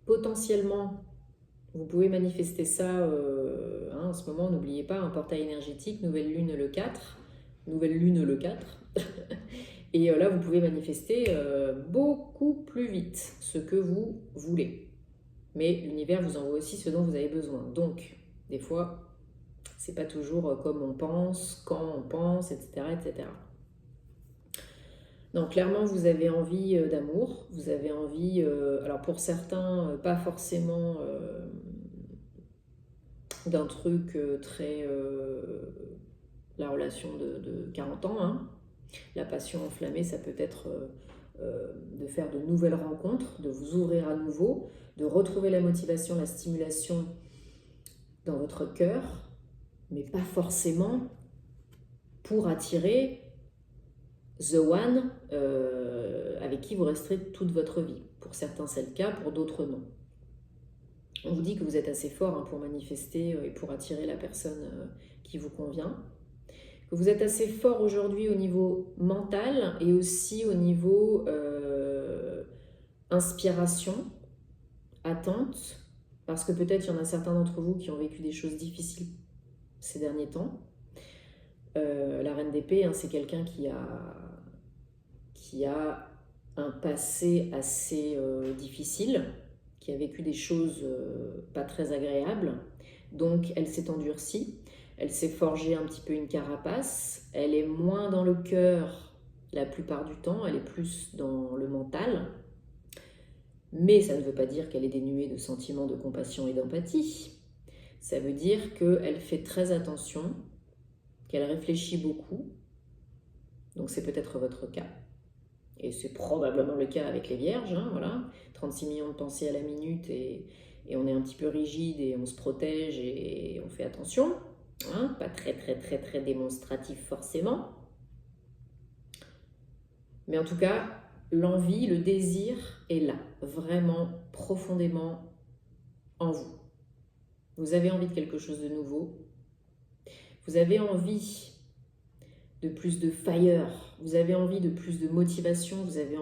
Potentiellement, vous pouvez manifester ça en ce moment. N'oubliez pas, un portail énergétique, nouvelle lune le 4. Nouvelle lune le 4. Et là, vous pouvez manifester beaucoup plus vite ce que vous voulez. Mais l'univers vous envoie aussi ce dont vous avez besoin. Donc, des fois, c'est pas toujours comme on pense, quand on pense, etc., etc. Donc clairement, vous avez envie d'amour, vous avez envie, alors pour certains, pas forcément d'un truc très... la relation de 40 ans, hein. La passion enflammée, ça peut être de faire de nouvelles rencontres, de vous ouvrir à nouveau, de retrouver la motivation, la stimulation dans votre cœur, mais pas forcément pour attirer the one avec qui vous resterez toute votre vie. Pour certains, c'est le cas, pour d'autres, non. On vous dit que vous êtes assez fort hein, pour manifester et pour attirer la personne qui vous convient. Que vous êtes assez fort aujourd'hui au niveau mental et aussi au niveau inspiration, attente, parce que peut-être il y en a certains d'entre vous qui ont vécu des choses difficiles ces derniers temps. La reine d'épée, hein, c'est quelqu'un qui a un passé assez difficile, qui a vécu des choses pas très agréables. Donc elle s'est endurcie, elle s'est forgée un petit peu une carapace, elle est moins dans le cœur la plupart du temps, elle est plus dans le mental. Mais ça ne veut pas dire qu'elle est dénuée de sentiments de compassion et d'empathie. Ça veut dire qu'elle fait très attention, qu'elle réfléchit beaucoup. Donc c'est peut-être votre cas. Et c'est probablement le cas avec les vierges, hein, voilà. 36 millions de pensées à la minute et on est un petit peu rigide et on se protège et on fait attention. Hein, pas très démonstratif forcément. Mais en tout cas, l'envie, le désir est là, vraiment profondément en vous. Vous avez envie de quelque chose de nouveau. Vous avez envie de plus de fire. Vous avez envie de plus de motivation. Vous avez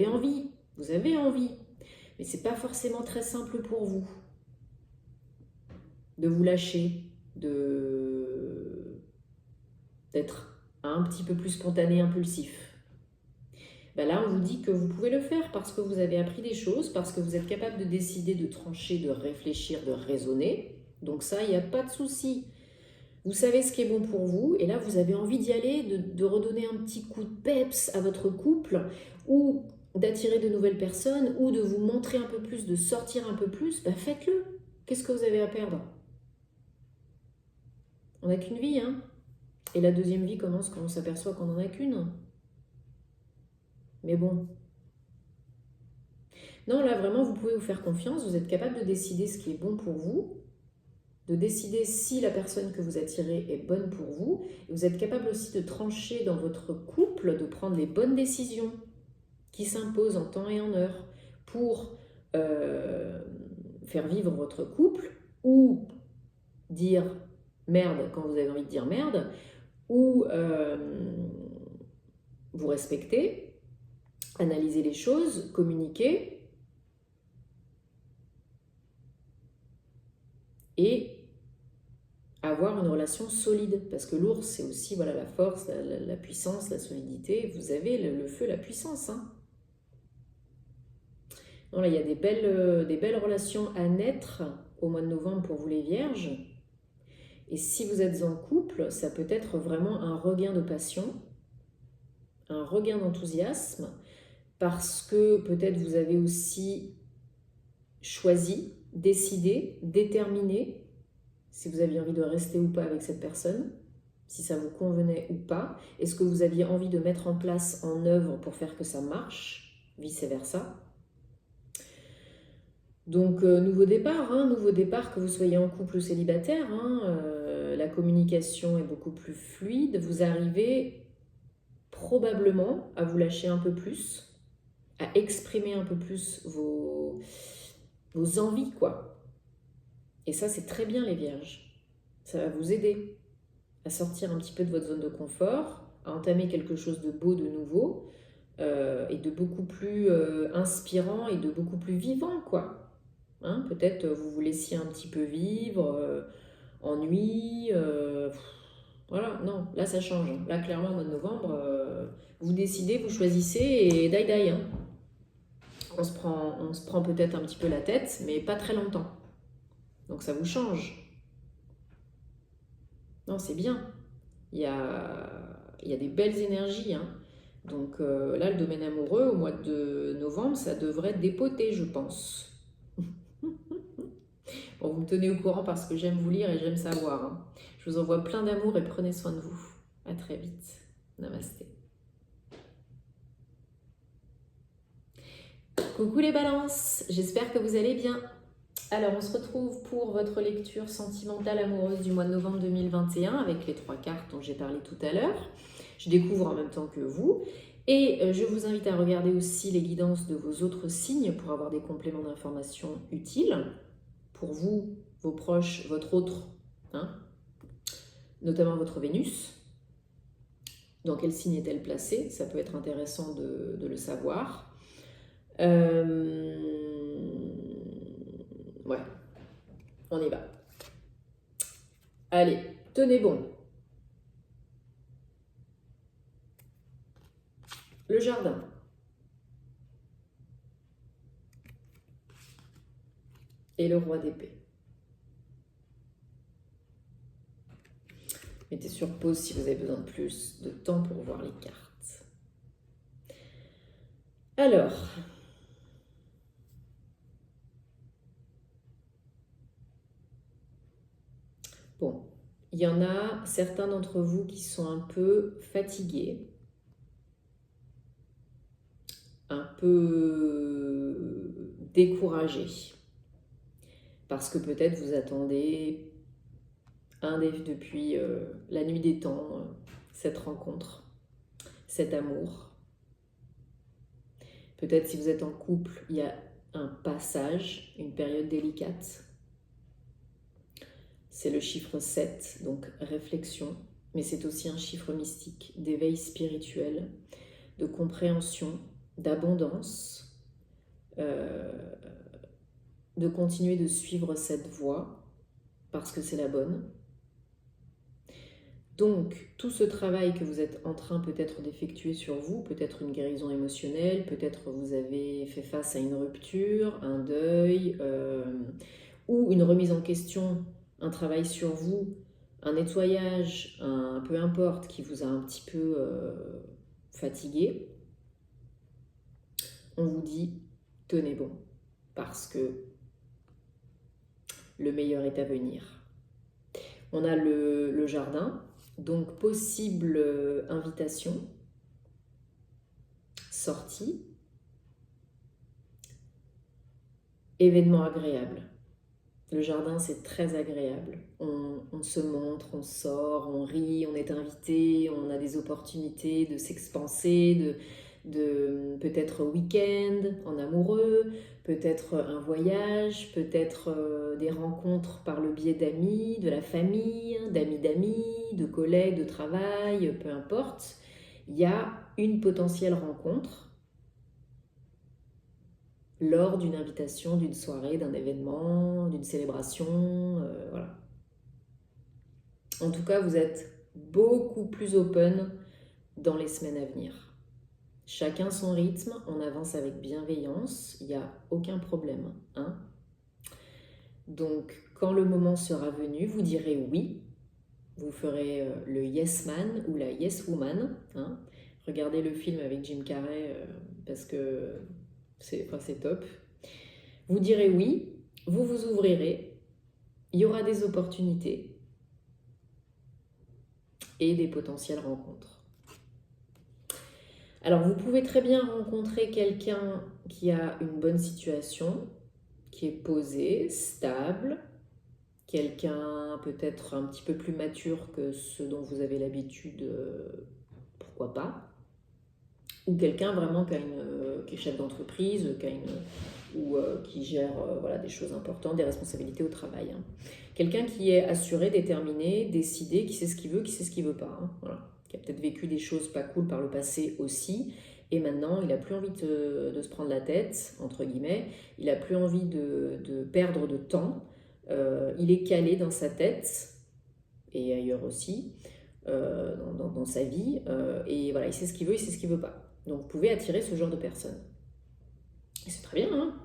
envie. Mais c'est pas forcément très simple pour vous de vous lâcher, d'être un petit peu plus spontané, impulsif. Ben là, on vous dit que vous pouvez le faire parce que vous avez appris des choses, parce que vous êtes capable de décider, de trancher, de réfléchir, de raisonner. Donc ça, il n'y a pas de souci. Vous savez ce qui est bon pour vous, et là, vous avez envie d'y aller, de redonner un petit coup de peps à votre couple, ou d'attirer de nouvelles personnes, ou de vous montrer un peu plus, de sortir un peu plus, ben faites-le. Qu'est-ce que vous avez à perdre? On n'a qu'une vie, hein. Et la deuxième vie commence quand on s'aperçoit qu'on n'en a qu'une. Mais bon. Non, là, vraiment, vous pouvez vous faire confiance. Vous êtes capable de décider ce qui est bon pour vous, de décider si la personne que vous attirez est bonne pour vous. Et vous êtes capable aussi de trancher dans votre couple, de prendre les bonnes décisions qui s'imposent en temps et en heure pour faire vivre votre couple, ou dire merde quand vous avez envie de dire merde, ou vous respecter, analyser les choses, communiquer et avoir une relation solide. Parce que l'ours, c'est aussi voilà, la force, la puissance, la solidité. Vous avez le feu, la puissance. Hein. Non, là, il y a des belles relations à naître au mois de novembre pour vous les vierges. Et si vous êtes en couple, ça peut être vraiment un regain de passion, un regain d'enthousiasme, parce que peut-être vous avez aussi choisi, décidé, déterminé si vous aviez envie de rester ou pas avec cette personne, si ça vous convenait ou pas, est-ce que vous aviez envie de mettre en place, en œuvre pour faire que ça marche, vice-versa. Donc, nouveau départ, que vous soyez en couple ou célibataire, la communication est beaucoup plus fluide, vous arrivez probablement à vous lâcher un peu plus, à exprimer un peu plus vos envies, quoi. Et ça, c'est très bien, les vierges. Ça va vous aider à sortir un petit peu de votre zone de confort, à entamer quelque chose de beau, de nouveau, et de beaucoup plus inspirant et de beaucoup plus vivant, quoi. Hein, peut-être vous vous laissiez un petit peu vivre, ennui, voilà, non, là ça change. Là, clairement, au mois de novembre, vous décidez, vous choisissez et die. Hein. On se prend peut-être un petit peu la tête, mais pas très longtemps. Donc ça vous change. Non, c'est bien. Il y a des belles énergies. Hein. Donc là, le domaine amoureux, au mois de novembre, ça devrait dépoter, je pense. Bon, vous me tenez au courant parce que j'aime vous lire et j'aime savoir. Hein. Je vous envoie plein d'amour et prenez soin de vous. À très vite. Namasté. Coucou les balances, j'espère que vous allez bien. Alors, on se retrouve pour votre lecture sentimentale amoureuse du mois de novembre 2021 avec les 3 cartes dont j'ai parlé tout à l'heure. Je découvre en même temps que vous. Et je vous invite à regarder aussi les guidances de vos autres signes pour avoir des compléments d'informations utiles pour vous, vos proches, votre autre, hein, notamment votre Vénus. Dans quel signe est-elle placée? Ça peut être intéressant de le savoir. Ouais, on y va. Allez, tenez bon. le jardin. Et le roi d'épée. Mettez sur pause si vous avez besoin de plus de temps pour voir les cartes. Alors, bon, il y en a certains d'entre vous qui sont un peu fatigués, un peu découragés, parce que peut-être vous attendez depuis la nuit des temps, cette rencontre, cet amour. Peut-être si vous êtes en couple, il y a un passage, une période délicate. C'est le chiffre 7, donc réflexion, mais c'est aussi un chiffre mystique, d'éveil spirituel, de compréhension, d'abondance, de continuer de suivre cette voie parce que c'est la bonne. Donc, tout ce travail que vous êtes en train peut-être d'effectuer sur vous, peut-être une guérison émotionnelle, peut-être vous avez fait face à une rupture, un deuil, ou une remise en question, un travail sur vous, un nettoyage, peu importe, qui vous a un petit peu fatigué, on vous dit, tenez bon, parce que le meilleur est à venir. On a le jardin, donc possible invitation, sortie, événement agréable. Le jardin, c'est très agréable. On se montre, on sort, on rit, on est invité, on a des opportunités de s'expanser, de peut-être week-end en amoureux, peut-être un voyage, peut-être des rencontres par le biais d'amis, de la famille, d'amis, de collègues, de travail, peu importe. Il y a une potentielle rencontre lors d'une invitation, d'une soirée, d'un événement, d'une célébration, voilà. En tout cas, vous êtes beaucoup plus open dans les semaines à venir. Chacun son rythme, on avance avec bienveillance, il n'y a aucun problème. Hein. Donc, quand le moment sera venu, vous direz oui, vous ferez le yes man ou la yes woman. Hein. Regardez le film avec Jim Carrey parce que c'est top. Vous direz oui, vous vous ouvrirez, il y aura des opportunités et des potentielles rencontres. Alors, vous pouvez très bien rencontrer quelqu'un qui a une bonne situation, qui est posé, stable, quelqu'un peut-être un petit peu plus mature que ce dont vous avez l'habitude, pourquoi pas, ou quelqu'un vraiment qui est chef d'entreprise, qui gère voilà, des choses importantes, des responsabilités au travail. Hein. Quelqu'un qui est assuré, déterminé, décidé, qui sait ce qu'il veut, qui sait ce qu'il ne veut pas. Hein. Voilà. Qui a peut-être vécu des choses pas cool par le passé aussi, et maintenant il n'a plus envie de se prendre la tête, entre guillemets, il n'a plus envie de perdre de temps, il est calé dans sa tête, et ailleurs aussi, dans sa vie, et voilà, il sait ce qu'il veut, il sait ce qu'il ne veut pas. Donc vous pouvez attirer ce genre de personnes. Et c'est très bien, hein.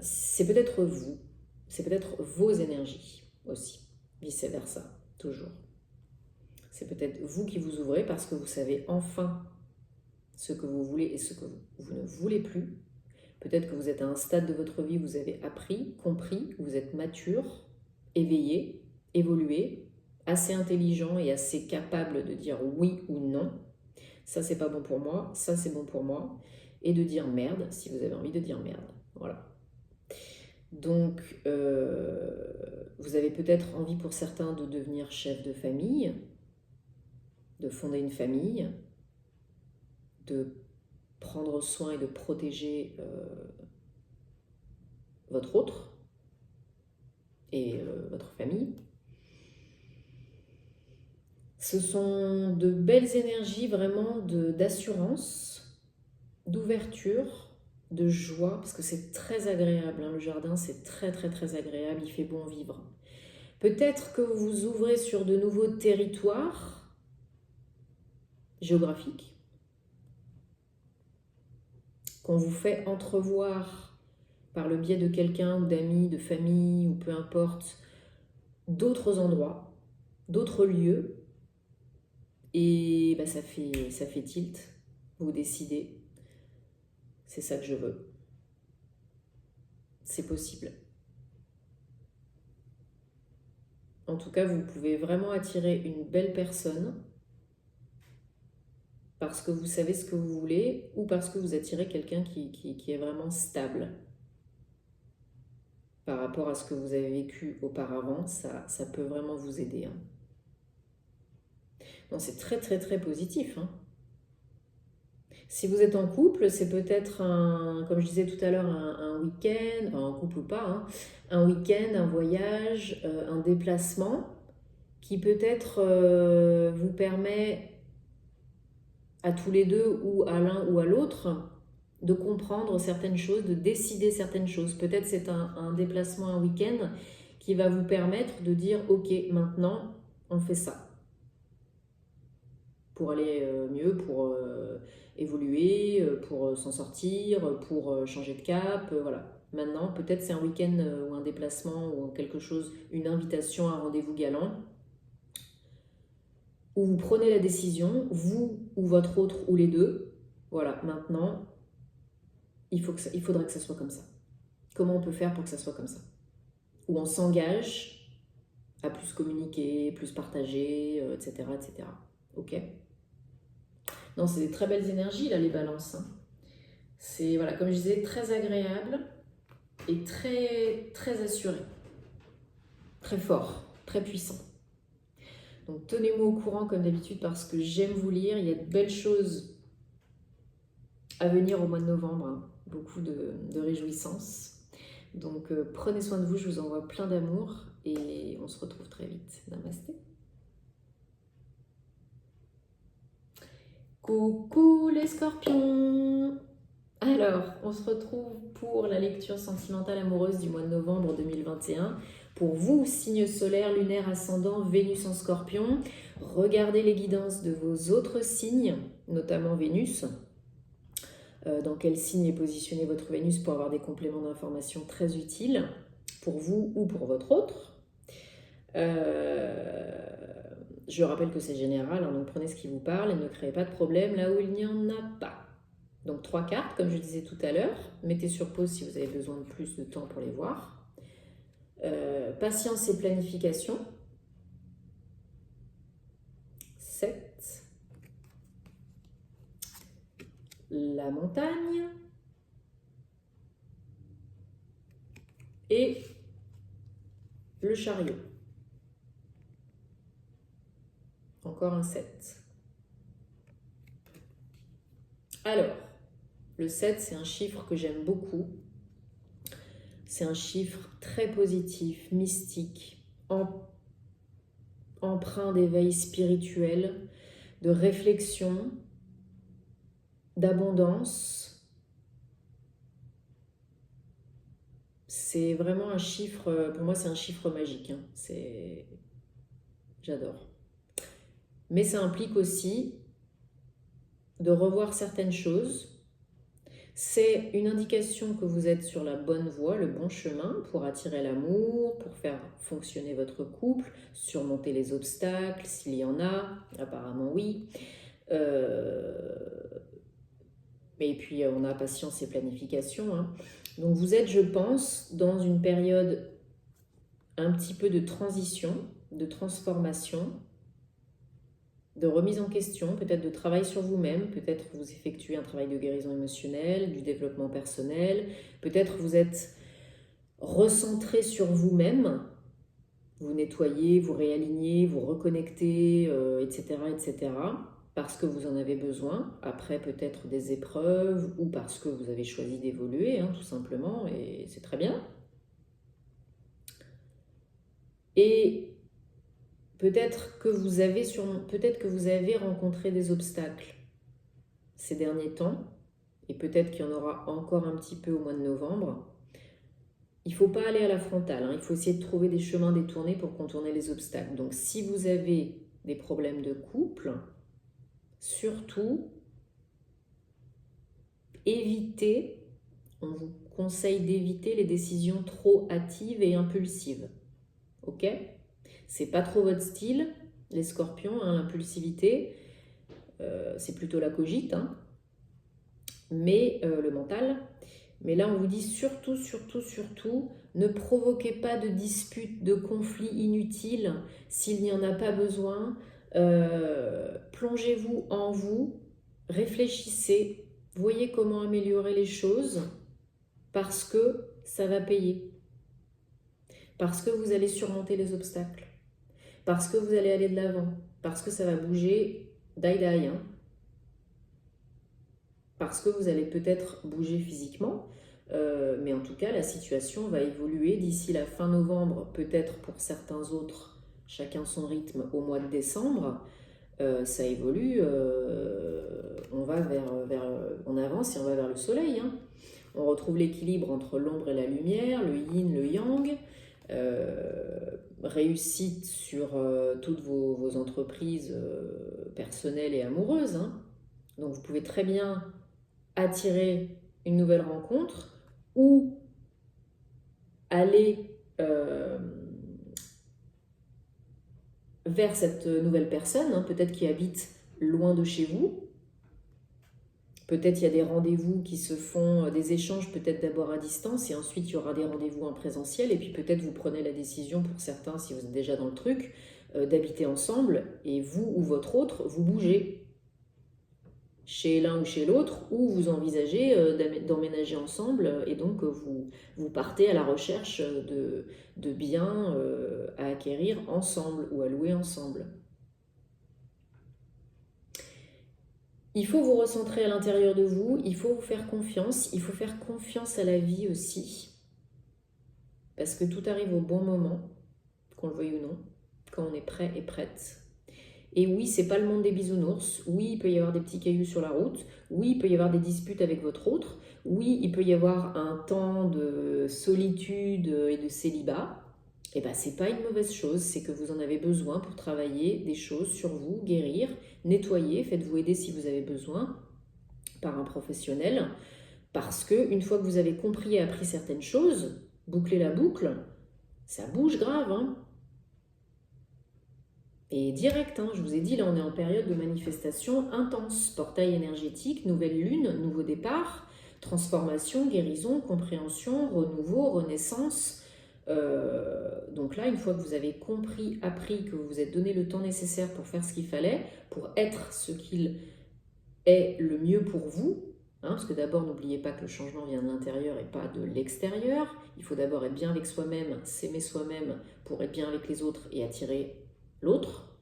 C'est peut-être vous, c'est peut-être vos énergies aussi, vice-versa, toujours. C'est peut-être vous qui vous ouvrez parce que vous savez enfin ce que vous voulez et ce que vous ne voulez plus. Peut-être que vous êtes à un stade de votre vie où vous avez appris, compris, où vous êtes mature, éveillé, évolué, assez intelligent et assez capable de dire oui ou non. Ça, c'est pas bon pour moi, ça, c'est bon pour moi. Et de dire merde si vous avez envie de dire merde. Voilà. Donc, vous avez peut-être envie pour certains de devenir chef de famille, de fonder une famille, de prendre soin et de protéger votre autre et votre famille. Ce sont de belles énergies vraiment d'assurance, d'ouverture, de joie, parce que c'est très agréable. Hein, le jardin, c'est très très très agréable, il fait bon vivre. Peut-être que vous vous ouvrez sur de nouveaux territoires, géographique, qu'on vous fait entrevoir par le biais de quelqu'un ou d'amis, de famille ou peu importe, d'autres endroits, d'autres lieux, et bah, ça fait tilt. Vous décidez, c'est ça que je veux. C'est possible. En tout cas, vous pouvez vraiment attirer une belle personne parce que vous savez ce que vous voulez ou parce que vous attirez quelqu'un qui est vraiment stable par rapport à ce que vous avez vécu auparavant. Ça peut vraiment vous aider. Hein. Non, c'est très très très positif. Hein. Si vous êtes en couple, c'est peut-être comme je disais tout à l'heure, un week-end, enfin en couple ou pas, hein, un week-end, un voyage, un déplacement qui peut-être vous permet à tous les deux ou à l'un ou à l'autre de comprendre certaines choses, de décider certaines choses. Peut-être c'est un déplacement, un week-end qui va vous permettre de dire ok, maintenant on fait ça pour aller mieux, pour évoluer, pour s'en sortir, pour changer de cap, voilà. Maintenant, peut-être c'est un week-end ou un déplacement ou quelque chose, une invitation, un rendez-vous galant, où vous prenez la décision, vous ou votre autre ou les deux, voilà, maintenant, il faudrait que ça soit comme ça. Comment on peut faire pour que ça soit comme ça? Où on s'engage à plus communiquer, plus partager, etc., etc. Ok? Non, c'est des très belles énergies, là, les balances. Hein. C'est, voilà, comme je disais, très agréable et très, très assuré. Très fort, très puissant. Donc, tenez-moi au courant, comme d'habitude, parce que j'aime vous lire. Il y a de belles choses à venir au mois de novembre. Hein. Beaucoup de réjouissances. Donc, prenez soin de vous. Je vous envoie plein d'amour et on se retrouve très vite. Namasté. Coucou les scorpions! Alors, on se retrouve pour la lecture sentimentale amoureuse du mois de novembre 2021. Pour vous, signe solaire, lunaire, ascendant, Vénus en scorpion, regardez les guidances de vos autres signes, notamment Vénus. Dans quel signe est positionné votre Vénus pour avoir des compléments d'informations très utiles pour vous ou pour votre autre. Je rappelle que c'est général, hein, donc prenez ce qui vous parle et ne créez pas de problème là où il n'y en a pas. Donc 3 cartes, comme je disais tout à l'heure. Mettez sur pause si vous avez besoin de plus de temps pour les voir. Patience et planification. 7. La montagne. Et le chariot. Encore un 7. Alors, le 7, c'est un chiffre que j'aime beaucoup. C'est un chiffre très positif, mystique, empreint d'éveil spirituel, de réflexion, d'abondance. C'est vraiment un chiffre, pour moi c'est un chiffre magique. Hein. J'adore. Mais ça implique aussi de revoir certaines choses. C'est une indication que vous êtes sur la bonne voie, le bon chemin pour attirer l'amour, pour faire fonctionner votre couple, surmonter les obstacles, s'il y en a, apparemment oui. Et puis on a patience et planification. Hein. Donc vous êtes, je pense, dans une période un petit peu de transition, de transformation, de remise en question, peut-être de travail sur vous-même, peut-être vous effectuez un travail de guérison émotionnelle, du développement personnel, peut-être vous êtes recentré sur vous-même, vous nettoyez, vous réalignez, vous reconnectez, etc., etc., parce que vous en avez besoin, après peut-être des épreuves, ou parce que vous avez choisi d'évoluer, hein, tout simplement, et c'est très bien. Et peut-être que vous avez rencontré des obstacles ces derniers temps, et peut-être qu'il y en aura encore un petit peu au mois de novembre. Il ne faut pas aller à la frontale, hein. Il faut essayer de trouver des chemins détournés pour contourner les obstacles. Donc si vous avez des problèmes de couple, surtout, évitez, on vous conseille d'éviter les décisions trop hâtives et impulsives. Ok? C'est pas trop votre style, les scorpions, hein, l'impulsivité, c'est plutôt la cogite, hein, mais le mental. Mais là, on vous dit surtout, surtout, surtout, ne provoquez pas de disputes, de conflits inutiles s'il n'y en a pas besoin. Plongez-vous en vous, réfléchissez, voyez comment améliorer les choses parce que ça va payer. Parce que vous allez surmonter les obstacles. Parce que vous allez aller de l'avant. Parce que ça va bouger d'aïe hein. Parce que vous allez peut-être bouger physiquement, mais en tout cas, la situation va évoluer d'ici la fin novembre, peut-être pour certains autres, chacun son rythme, au mois de décembre. Ça évolue, on va on avance et on va vers le soleil. Hein. On retrouve l'équilibre entre l'ombre et la lumière, le yin, le yang. Réussite sur toutes vos entreprises personnelles et amoureuses. Hein. Donc vous pouvez très bien attirer une nouvelle rencontre ou aller vers cette nouvelle personne, hein, peut-être qui habite loin de chez vous. Peut-être il y a des rendez-vous qui se font, des échanges peut-être d'abord à distance et ensuite il y aura des rendez-vous en présentiel et puis peut-être vous prenez la décision pour certains, si vous êtes déjà dans le truc, d'habiter ensemble et vous ou votre autre, vous bougez chez l'un ou chez l'autre ou vous envisagez d'emménager ensemble et donc vous partez à la recherche de biens à acquérir ensemble ou à louer ensemble. Il faut vous recentrer à l'intérieur de vous, il faut vous faire confiance, il faut faire confiance à la vie aussi. Parce que tout arrive au bon moment, qu'on le veuille ou non, quand on est prêt et prête. Et oui, c'est pas le monde des bisounours. Oui, il peut y avoir des petits cailloux sur la route. Oui, il peut y avoir des disputes avec votre autre. Oui, il peut y avoir un temps de solitude et de célibat. Et bien, c'est pas une mauvaise chose, c'est que vous en avez besoin pour travailler des choses sur vous, guérir, nettoyer, faites-vous aider si vous avez besoin par un professionnel, parce que une fois que vous avez compris et appris certaines choses, boucler la boucle, ça bouge grave, hein. Et direct, hein, je vous ai dit, là on est en période de manifestation intense, portail énergétique, nouvelle lune, nouveau départ, transformation, guérison, compréhension, renouveau, renaissance. Donc là, une fois que vous avez compris, appris, que vous vous êtes donné le temps nécessaire pour faire ce qu'il fallait, pour être ce qu'il est le mieux pour vous, hein, parce que d'abord, n'oubliez pas que le changement vient de l'intérieur et pas de l'extérieur. Il faut d'abord être bien avec soi-même, s'aimer soi-même pour être bien avec les autres et attirer l'autre.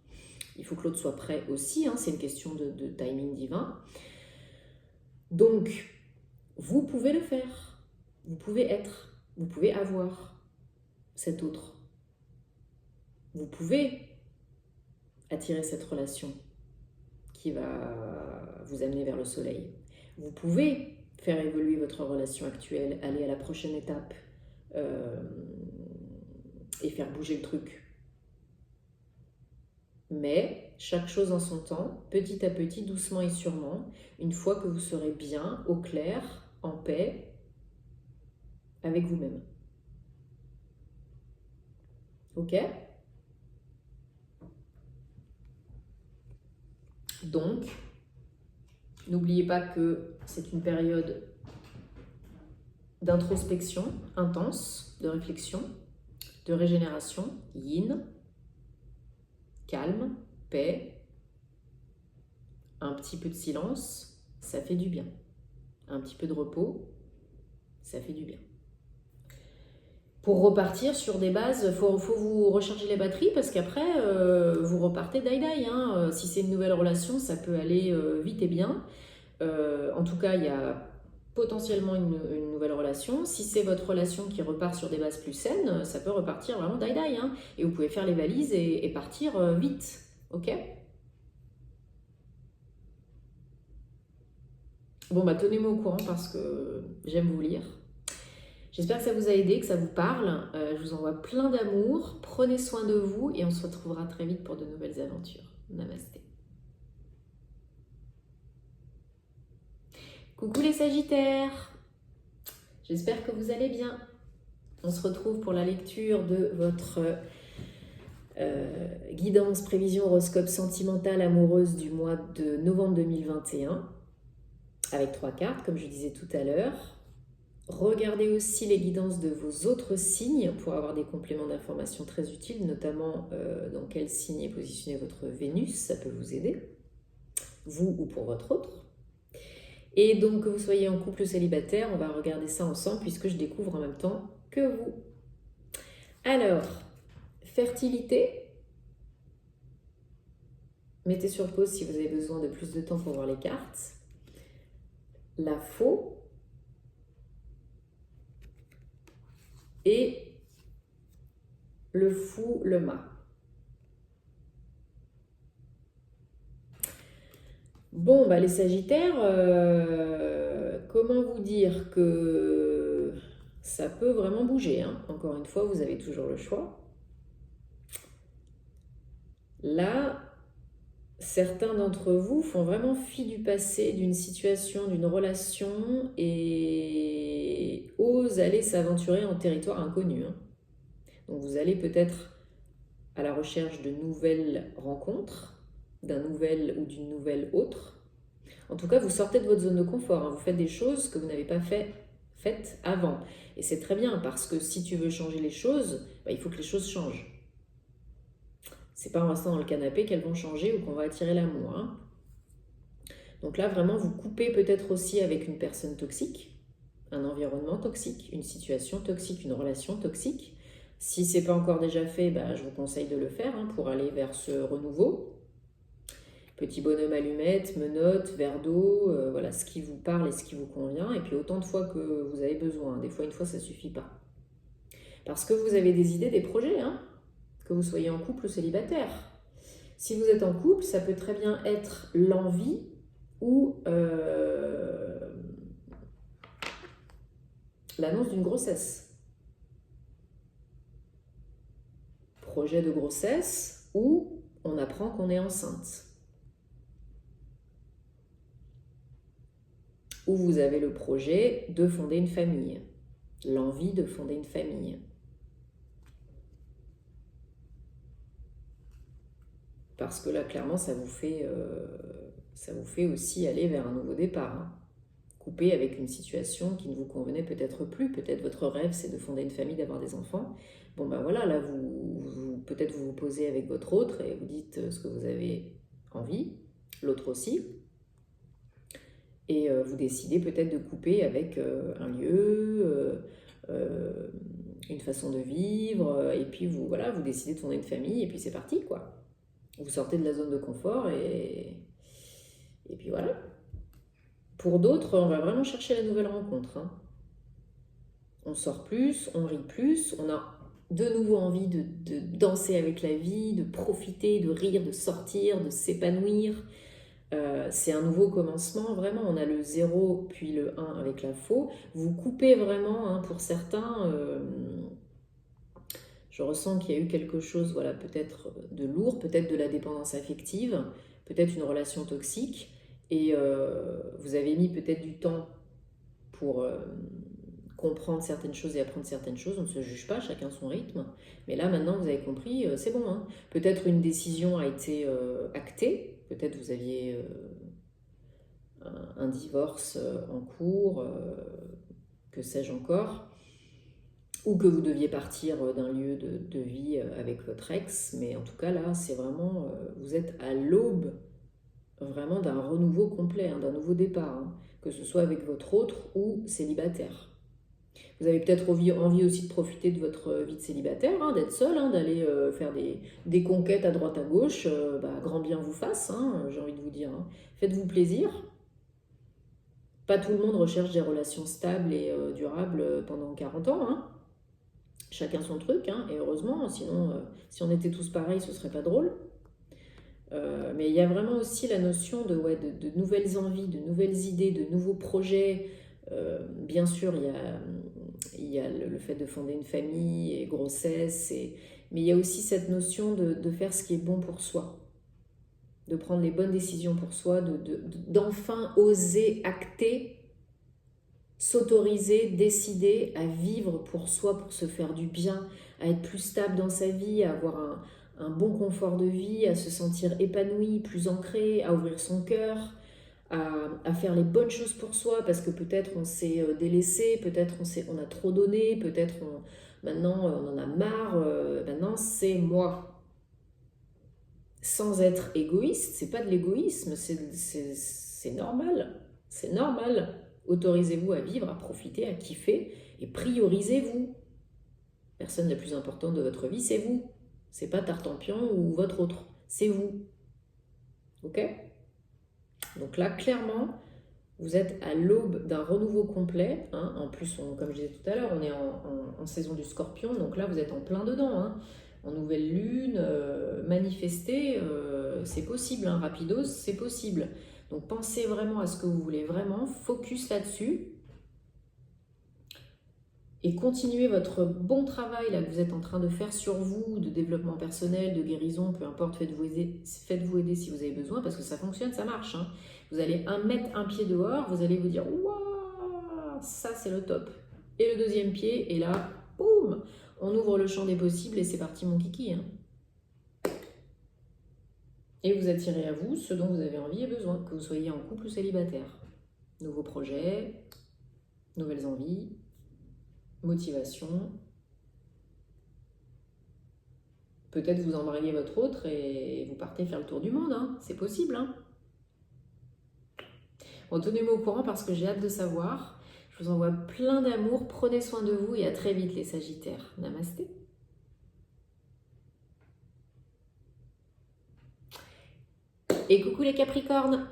Il faut que l'autre soit prêt aussi, hein, c'est une question de timing divin. Donc, vous pouvez le faire, vous pouvez être, vous pouvez avoir cet autre. Vous pouvez attirer cette relation qui va vous amener vers le soleil. Vous pouvez faire évoluer votre relation actuelle, aller à la prochaine étape et faire bouger le truc. Mais chaque chose en son temps, petit à petit, doucement et sûrement, une fois que vous serez bien, au clair, en paix, avec vous-même. Ok ? Donc, n'oubliez pas que c'est une période d'introspection intense, de réflexion, de régénération, yin, calme, paix, un petit peu de silence, ça fait du bien. Un petit peu de repos, ça fait du bien. Pour repartir sur des bases, faut vous recharger les batteries parce qu'après, vous repartez die-die. Hein. Si c'est une nouvelle relation, ça peut aller vite et bien. En tout cas, il y a potentiellement une nouvelle relation. Si c'est votre relation qui repart sur des bases plus saines, ça peut repartir vraiment die-die. Hein. Et vous pouvez faire les valises et partir vite. Ok ? Bon, bah tenez-moi au courant parce que j'aime vous lire. J'espère que ça vous a aidé, que ça vous parle. Je vous envoie plein d'amour. Prenez soin de vous et on se retrouvera très vite pour de nouvelles aventures. Namasté. Coucou les Sagittaires, j'espère que vous allez bien. On se retrouve pour la lecture de votre guidance, prévision, horoscope sentimental amoureuse du mois de novembre 2021 avec 3 cartes, comme je disais tout à l'heure. Regardez aussi les guidances de vos autres signes pour avoir des compléments d'informations très utiles, notamment dans quel signe est positionné votre Vénus, ça peut vous aider, vous ou pour votre autre. Et donc, que vous soyez en couple ou célibataire, on va regarder ça ensemble puisque je découvre en même temps que vous. Alors, fertilité. Mettez sur pause si vous avez besoin de plus de temps pour voir les cartes. La faux. Et le fou, le mât. Bon, les Sagittaires, comment vous dire que ça peut vraiment bouger, hein. Encore une fois, vous avez toujours le choix. Là, certains d'entre vous font vraiment fi du passé, d'une situation, d'une relation et osent aller s'aventurer en territoire inconnu, hein. Donc vous allez peut-être à la recherche de nouvelles rencontres, d'un nouvel ou d'une nouvelle autre. En tout cas, vous sortez de votre zone de confort, hein. Vous faites des choses que vous n'avez pas faites avant. Et c'est très bien parce que si tu veux changer les choses, il faut que les choses changent. C'est pas en restant dans le canapé qu'elles vont changer ou qu'on va attirer l'amour, hein. Donc là, vraiment, vous coupez peut-être aussi avec une personne toxique, un environnement toxique, une situation toxique, une relation toxique. Si ce n'est pas encore déjà fait, je vous conseille de le faire, hein, pour aller vers ce renouveau. Petit bonhomme allumette, menottes, verre d'eau, voilà ce qui vous parle et ce qui vous convient. Et puis autant de fois que vous avez besoin. Des fois, une fois, ça ne suffit pas. Parce que vous avez des idées, des projets, hein, que vous soyez en couple ou célibataire. Si vous êtes en couple, ça peut très bien être l'envie ou l'annonce d'une grossesse. Projet de grossesse ou on apprend qu'on est enceinte. Ou vous avez le projet de fonder une famille, l'envie de fonder une famille. Parce que là, clairement, ça vous fait aussi aller vers un nouveau départ, hein. Couper avec une situation qui ne vous convenait peut-être plus. Peut-être votre rêve, c'est de fonder une famille, d'avoir des enfants. Bon, voilà, là, peut-être vous posez avec votre autre et vous dites ce que vous avez envie, l'autre aussi. Et vous décidez peut-être de couper avec un lieu, une façon de vivre, et puis vous décidez de fonder une famille, et puis c'est parti, quoi. Vous sortez de la zone de confort, et puis voilà. Pour d'autres, on va vraiment chercher la nouvelle rencontre, hein. On sort plus, on rit plus, on a de nouveau envie de danser avec la vie, de profiter, de rire, de sortir, de s'épanouir. C'est un nouveau commencement, vraiment. On a le 0 puis le 1 avec la faux. Vous coupez vraiment, hein, pour certains. Je ressens qu'il y a eu quelque chose, voilà, peut-être de lourd, peut-être de la dépendance affective, peut-être une relation toxique. Et vous avez mis peut-être du temps pour comprendre certaines choses et apprendre certaines choses. On ne se juge pas, chacun son rythme. Mais là, maintenant, vous avez compris, c'est bon, hein. Peut-être une décision a été actée. Peut-être vous aviez un divorce en cours, que sais-je encore. Ou que vous deviez partir d'un lieu de vie avec votre ex. Mais en tout cas, là, c'est vraiment... vous êtes à l'aube vraiment d'un renouveau complet, hein, d'un nouveau départ, hein, que ce soit avec votre autre ou célibataire. Vous avez peut-être envie aussi de profiter de votre vie de célibataire, hein, d'être seul, hein, d'aller faire des conquêtes à droite à gauche, grand bien vous fasse, hein, j'ai envie de vous dire, hein. Faites-vous plaisir. Pas tout le monde recherche des relations stables et durables pendant 40 ans, hein. Chacun son truc, hein, et heureusement, sinon, si on était tous pareils, ce serait pas drôle. Mais il y a vraiment aussi la notion de nouvelles envies, de nouvelles idées, de nouveaux projets. Bien sûr, il y a le fait de fonder une famille et grossesse, mais il y a aussi cette notion de faire ce qui est bon pour soi, de prendre les bonnes décisions pour soi, d'enfin oser acter s'autoriser, décider à vivre pour soi, pour se faire du bien, à être plus stable dans sa vie, à avoir un bon confort de vie, à se sentir épanoui, plus ancré, à ouvrir son cœur, à faire les bonnes choses pour soi, parce que peut-être on s'est délaissé, peut-être on a trop donné, peut-être maintenant on en a marre, maintenant c'est moi. Sans être égoïste, c'est pas de l'égoïsme, c'est normal. C'est normal. Autorisez-vous à vivre, à profiter, à kiffer et priorisez-vous. Personne la plus importante de votre vie, c'est vous. C'est pas Tartampion ou votre autre, c'est vous. Ok? Donc là, clairement, vous êtes à l'aube d'un renouveau complet. Hein. En plus, comme je disais tout à l'heure, on est en saison du Scorpion, donc là, vous êtes en plein dedans. Hein. En nouvelle lune, manifester, c'est possible. Hein. Rapidos, c'est possible. Donc pensez vraiment à ce que vous voulez vraiment, focus là-dessus. Et continuez votre bon travail là, que vous êtes en train de faire sur vous, de développement personnel, de guérison, peu importe, faites-vous aider si vous avez besoin, parce que ça fonctionne, ça marche. Hein. Vous allez mettre un pied dehors, vous allez vous dire « Waouh, ça c'est le top !» Et le deuxième pied, et là, boum, on ouvre le champ des possibles et c'est parti mon kiki. Hein. Et vous attirez à vous ce dont vous avez envie et besoin, que vous soyez en couple ou célibataire. Nouveaux projets, nouvelles envies, motivation. Peut-être vous embrayez votre autre et vous partez faire le tour du monde. Hein. C'est possible. Hein. Bon, tenez-moi au courant parce que j'ai hâte de savoir. Je vous envoie plein d'amour. Prenez soin de vous et à très vite les Sagittaires. Namasté. Et coucou les Capricornes.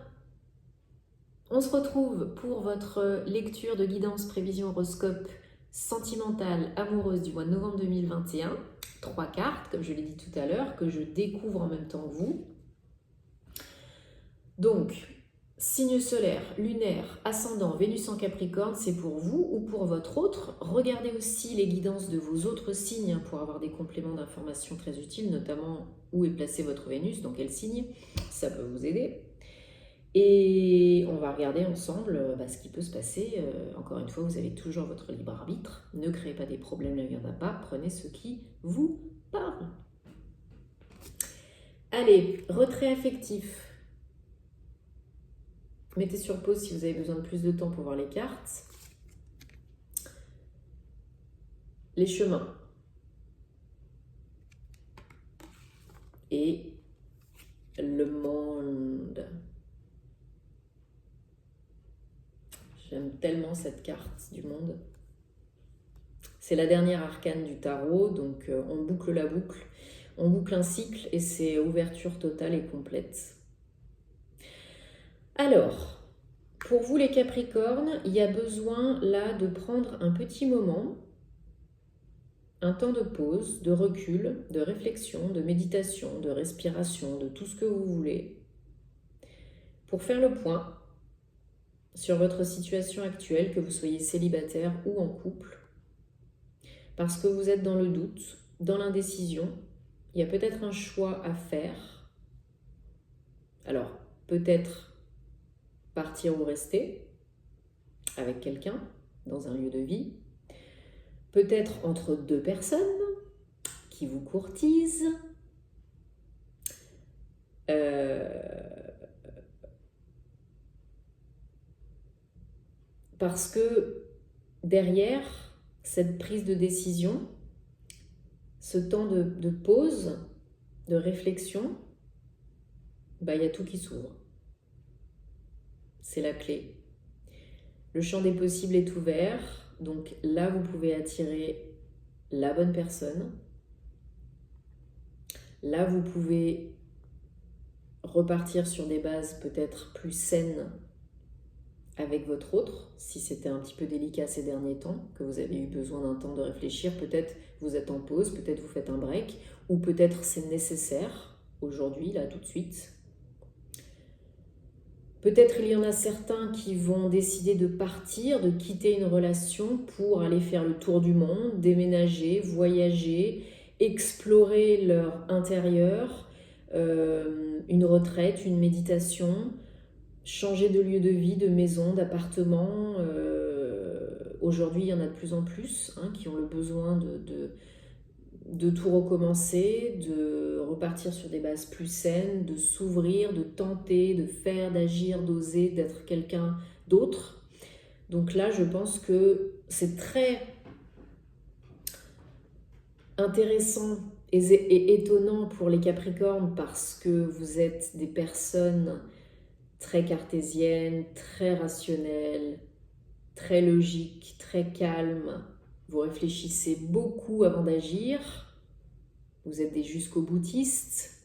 On se retrouve pour votre lecture de guidance prévision horoscope sentimentale amoureuse du mois de novembre 2021. 3 cartes, comme je l'ai dit tout à l'heure, que je découvre en même temps que vous. Donc, signe solaire, lunaire, ascendant, Vénus en Capricorne, c'est pour vous ou pour votre autre. Regardez aussi les guidances de vos autres signes pour avoir des compléments d'informations très utiles, notamment où est placé votre Vénus, dans quel signe, ça peut vous aider. Et on va regarder ensemble ce qui peut se passer. Encore une fois, vous avez toujours votre libre arbitre. Ne créez pas des problèmes, il n'y en a pas. Prenez ce qui vous parle. Allez, retrait affectif. Mettez sur pause si vous avez besoin de plus de temps pour voir les cartes. Les chemins. Et le monde. J'aime tellement cette carte du monde. C'est la dernière arcane du tarot, donc on boucle la boucle. On boucle un cycle et c'est ouverture totale et complète. Alors, pour vous les Capricornes, il y a besoin là de prendre un petit moment, un temps de pause, de recul, de réflexion, de méditation, de respiration, de tout ce que vous voulez, pour faire le point sur votre situation actuelle, que vous soyez célibataire ou en couple, parce que vous êtes dans le doute, dans l'indécision. Il y a peut-être un choix à faire. Alors, peut-être partir ou rester avec quelqu'un dans un lieu de vie. Peut-être entre deux personnes qui vous courtisent. Parce que derrière cette prise de décision, ce temps de pause, de réflexion, il y a tout qui s'ouvre. C'est la clé. Le champ des possibles est ouvert, donc là vous pouvez attirer la bonne personne. Là vous pouvez repartir sur des bases peut-être plus saines avec votre autre, si c'était un petit peu délicat ces derniers temps, que vous avez eu besoin d'un temps de réfléchir, peut-être vous êtes en pause, peut-être vous faites un break, ou peut-être c'est nécessaire aujourd'hui, là tout de suite. Peut-être il y en a certains qui vont décider de partir, de quitter une relation pour aller faire le tour du monde, déménager, voyager, explorer leur intérieur, une retraite, une méditation, changer de lieu de vie, de maison, d'appartement, aujourd'hui, il y en a de plus en plus qui ont le besoin de tout recommencer, de repartir sur des bases plus saines, de s'ouvrir, de tenter, de faire, d'agir, d'oser, d'être quelqu'un d'autre. Donc là, je pense que c'est très intéressant et étonnant pour les Capricornes parce que vous êtes des personnes très cartésiennes, très rationnelles, très logiques, très calmes. Vous réfléchissez beaucoup avant d'agir. Vous êtes des jusqu'au-boutistes.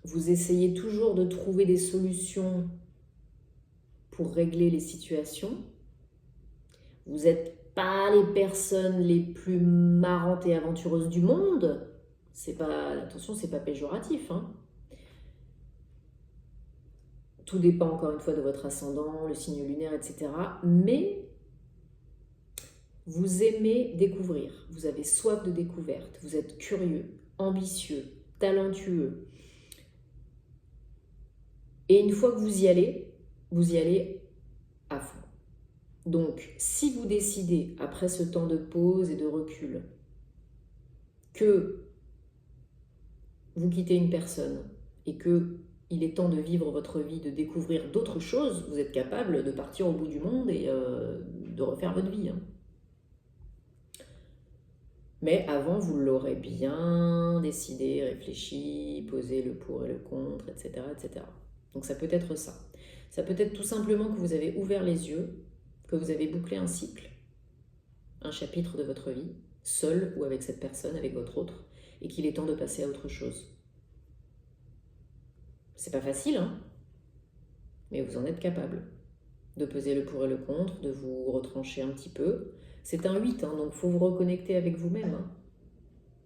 Vous essayez toujours de trouver des solutions pour régler les situations. Vous n'êtes pas les personnes les plus marrantes et aventureuses du monde. Attention, c'est pas péjoratif. Tout dépend encore une fois de votre ascendant, le signe lunaire, etc. Mais vous aimez découvrir. Vous avez soif de découverte. Vous êtes curieux, ambitieux, talentueux. Et une fois que vous y allez à fond. Donc, si vous décidez, après ce temps de pause et de recul, que vous quittez une personne et que il est temps de vivre votre vie, de découvrir d'autres choses, vous êtes capable de partir au bout du monde et de refaire votre vie. Mais avant, vous l'aurez bien décidé, réfléchi, posé le pour et le contre, etc., etc. Donc ça peut être ça. Ça peut être tout simplement que vous avez ouvert les yeux, que vous avez bouclé un cycle, un chapitre de votre vie, seul ou avec cette personne, avec votre autre, et qu'il est temps de passer à autre chose. C'est pas facile, mais vous en êtes capable de peser le pour et le contre, de vous retrancher un petit peu. C'est un 8, donc il faut vous reconnecter avec vous-même.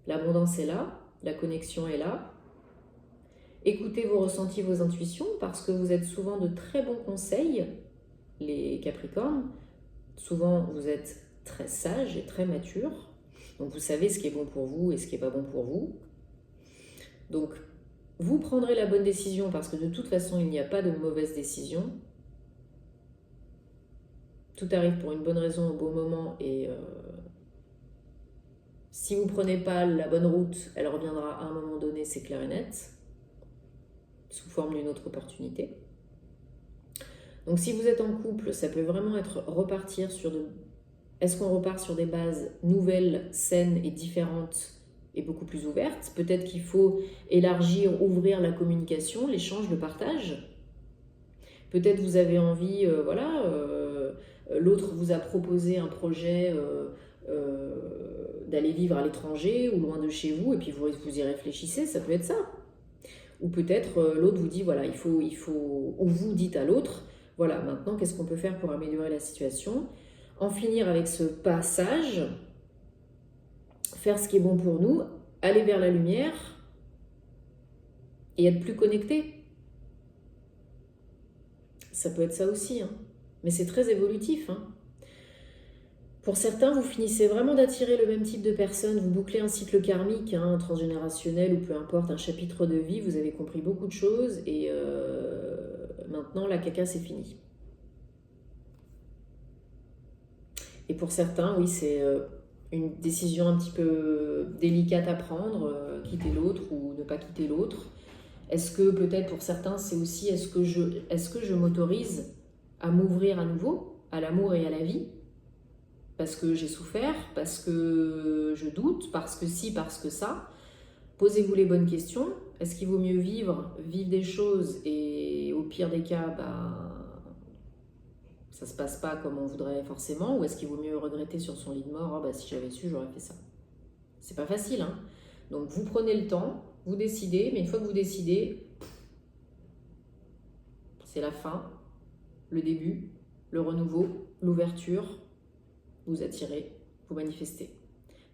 L'abondance est là, la connexion est là. Écoutez vos ressentis, vos intuitions, parce que vous êtes souvent de très bons conseils, les Capricornes. Souvent, vous êtes très sages et très matures. Donc, vous savez ce qui est bon pour vous et ce qui n'est pas bon pour vous. Donc, vous prendrez la bonne décision parce que de toute façon, il n'y a pas de mauvaise décision. Tout arrive pour une bonne raison au bon moment et si vous ne prenez pas la bonne route, elle reviendra à un moment donné, c'est clair et net, sous forme d'une autre opportunité. Donc si vous êtes en couple, ça peut vraiment être repartir sur de... Est-ce qu'on repart sur des bases nouvelles, saines et différentes et beaucoup plus ouvertes? Peut-être qu'il faut élargir, ouvrir la communication, l'échange, le partage. Peut-être vous avez envie, l'autre vous a proposé un projet d'aller vivre à l'étranger ou loin de chez vous, et puis vous y réfléchissez, ça peut être ça. Ou peut-être l'autre vous dit, voilà, il faut, ou vous dites à l'autre, voilà, maintenant, qu'est-ce qu'on peut faire pour améliorer la situation? En finir avec ce passage, faire ce qui est bon pour nous, aller vers la lumière et être plus connecté. Ça peut être ça aussi, mais c'est très évolutif. Pour certains, vous finissez vraiment d'attirer le même type de personne, vous bouclez un cycle karmique, transgénérationnel ou peu importe, un chapitre de vie, vous avez compris beaucoup de choses et maintenant la caca c'est fini. Et pour certains, oui, c'est une décision un petit peu délicate à prendre, quitter l'autre ou ne pas quitter l'autre. Est-ce que peut-être pour certains, c'est aussi est-ce que je m'autorise à m'ouvrir à nouveau, à l'amour et à la vie? Parce que j'ai souffert, parce que je doute, parce que si, parce que ça. Posez-vous les bonnes questions. Est-ce qu'il vaut mieux vivre des choses et au pire des cas, ça se passe pas comme on voudrait forcément, ou est-ce qu'il vaut mieux regretter sur son lit de mort, si j'avais su, j'aurais fait ça. C'est pas facile, Donc vous prenez le temps, vous décidez, mais une fois que vous décidez, c'est la fin, le début, le renouveau, l'ouverture. Vous attirez, vous manifestez.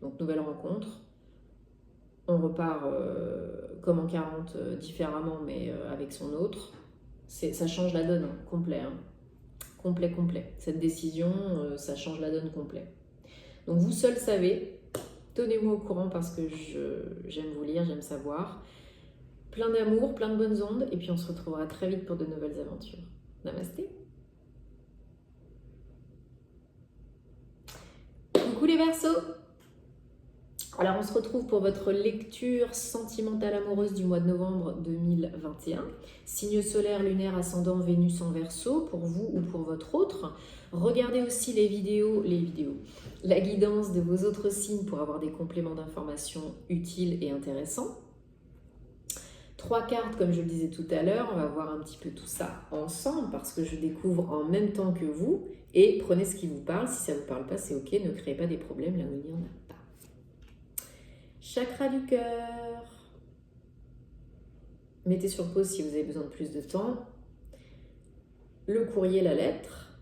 Donc nouvelle rencontre, on repart comme en 40 différemment mais avec son autre. Ça change la donne, complet. Complet. Cette décision, ça change la donne complet. Donc vous seul savez, tenez-moi au courant parce que j'aime vous lire, j'aime savoir. Plein d'amour, plein de bonnes ondes et puis on se retrouvera très vite pour de nouvelles aventures. Namasté. les Verseaux! Alors on se retrouve pour votre lecture sentimentale amoureuse du mois de novembre 2021. Signe solaire, lunaire, ascendant, Vénus en Verseau pour vous ou pour votre autre. Regardez aussi les vidéos, la guidance de vos autres signes pour avoir des compléments d'informations utiles et intéressants. 3 cartes, comme je le disais tout à l'heure, on va voir un petit peu tout ça ensemble parce que je découvre en même temps que vous. Et prenez ce qui vous parle. Si ça ne vous parle pas, c'est ok. Ne créez pas des problèmes là où il n'y en a pas. Chakra du cœur. Mettez sur pause si vous avez besoin de plus de temps. Le courrier, la lettre.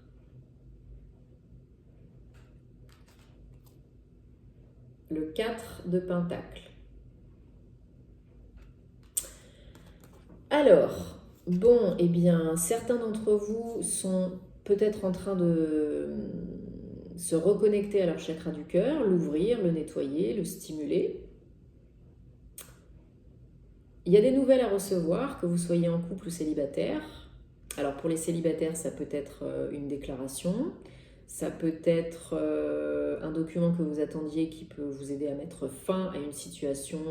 Le 4 de Pentacles. Alors, bon, eh bien, certains d'entre vous sont peut-être en train de se reconnecter à leur chakra du cœur, l'ouvrir, le nettoyer, le stimuler. Il y a des nouvelles à recevoir, que vous soyez en couple ou célibataire. Alors pour les célibataires, ça peut être une déclaration, ça peut être un document que vous attendiez qui peut vous aider à mettre fin à une situation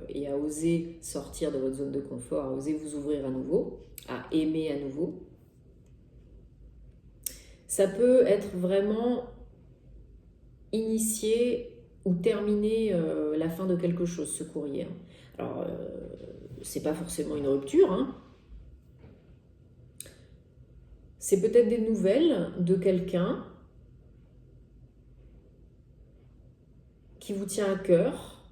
et à oser sortir de votre zone de confort, à oser vous ouvrir à nouveau, à aimer à nouveau. Ça peut être vraiment initier ou terminer la fin de quelque chose, ce courrier. Alors, c'est pas forcément une rupture, hein. C'est peut-être des nouvelles de quelqu'un qui vous tient à cœur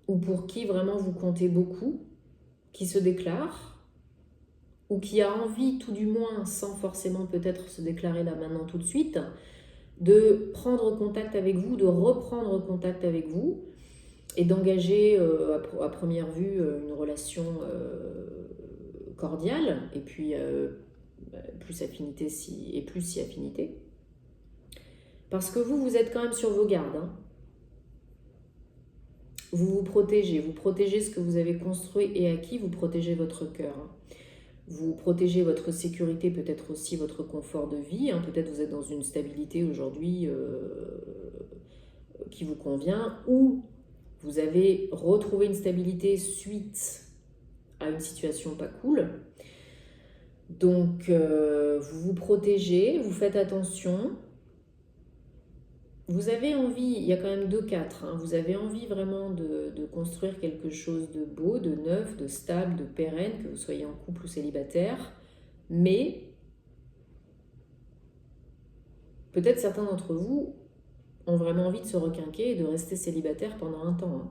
ou pour qui vraiment vous comptez beaucoup, qui se déclare ou qui a envie, tout du moins, sans forcément peut-être se déclarer là maintenant tout de suite, de prendre contact avec vous, de reprendre contact avec vous et d'engager à première vue une relation cordiale et puis plus affinité et plus si affinité. Parce que vous êtes quand même sur vos gardes. Hein. Vous protégez ce que vous avez construit et acquis, vous protégez votre cœur. Hein. Vous protégez votre sécurité, peut-être aussi votre confort de vie. Hein. Peut-être vous êtes dans une stabilité aujourd'hui qui vous convient ou vous avez retrouvé une stabilité suite à une situation pas cool. Donc, vous vous protégez, vous faites attention. Vous avez envie, il y a quand même 2-4, hein, vous avez envie vraiment de construire quelque chose de beau, de neuf, de stable, de pérenne, que vous soyez en couple ou célibataire. Mais, peut-être certains d'entre vous ont vraiment envie de se requinquer et de rester célibataire pendant un temps. Hein.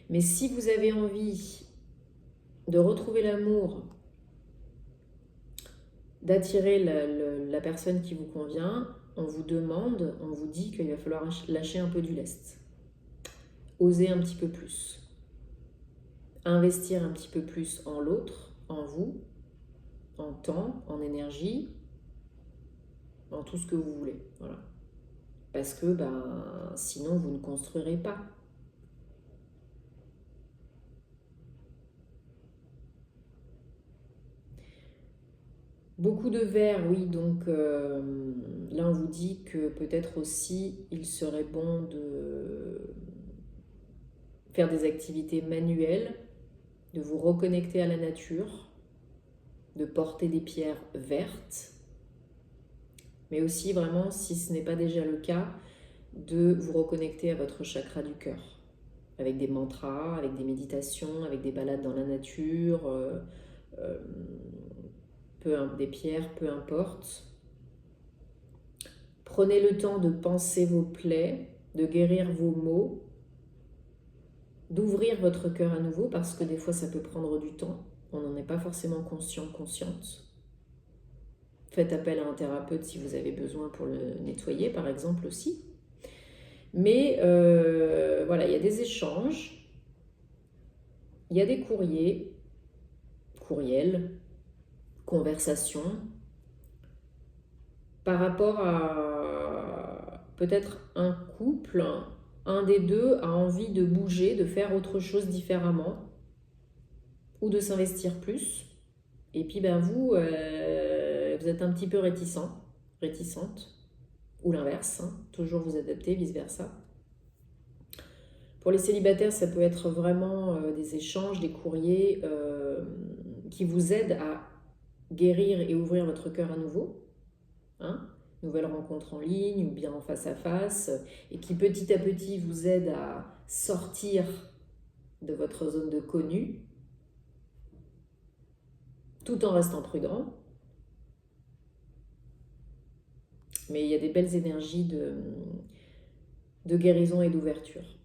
Mais si vous avez envie de retrouver l'amour, d'attirer la personne qui vous convient, on vous demande, on vous dit qu'il va falloir lâcher un peu du lest. Oser un petit peu plus. Investir un petit peu plus en l'autre, en vous, en temps, en énergie, en tout ce que vous voulez. Voilà. Parce que sinon, vous ne construirez pas. Beaucoup de verre, oui, donc là on vous dit que peut-être aussi il serait bon de faire des activités manuelles, de vous reconnecter à la nature, de porter des pierres vertes, mais aussi vraiment, si ce n'est pas déjà le cas, de vous reconnecter à votre chakra du cœur, avec des mantras, avec des méditations, avec des balades dans la nature, des pierres, peu importe. Prenez le temps de penser vos plaies, de guérir vos maux, d'ouvrir votre cœur à nouveau parce que des fois ça peut prendre du temps. On n'en est pas forcément conscient, consciente. Faites appel à un thérapeute si vous avez besoin pour le nettoyer par exemple aussi. Mais voilà, il y a des échanges, il y a des courriels, conversations, par rapport à peut-être un couple, un des deux a envie de bouger, de faire autre chose différemment, ou de s'investir plus. Et puis vous êtes un petit peu réticent. réticente, ou l'inverse, hein, toujours vous adapter, vice-versa. Pour les célibataires, ça peut être vraiment des échanges, des courriers qui vous aident à guérir et ouvrir votre cœur à nouveau. Hein, nouvelle rencontre en ligne ou bien en face à face, et qui petit à petit vous aident à sortir de votre zone de connu, tout en restant prudent. Mais il y a des belles énergies de guérison et d'ouverture.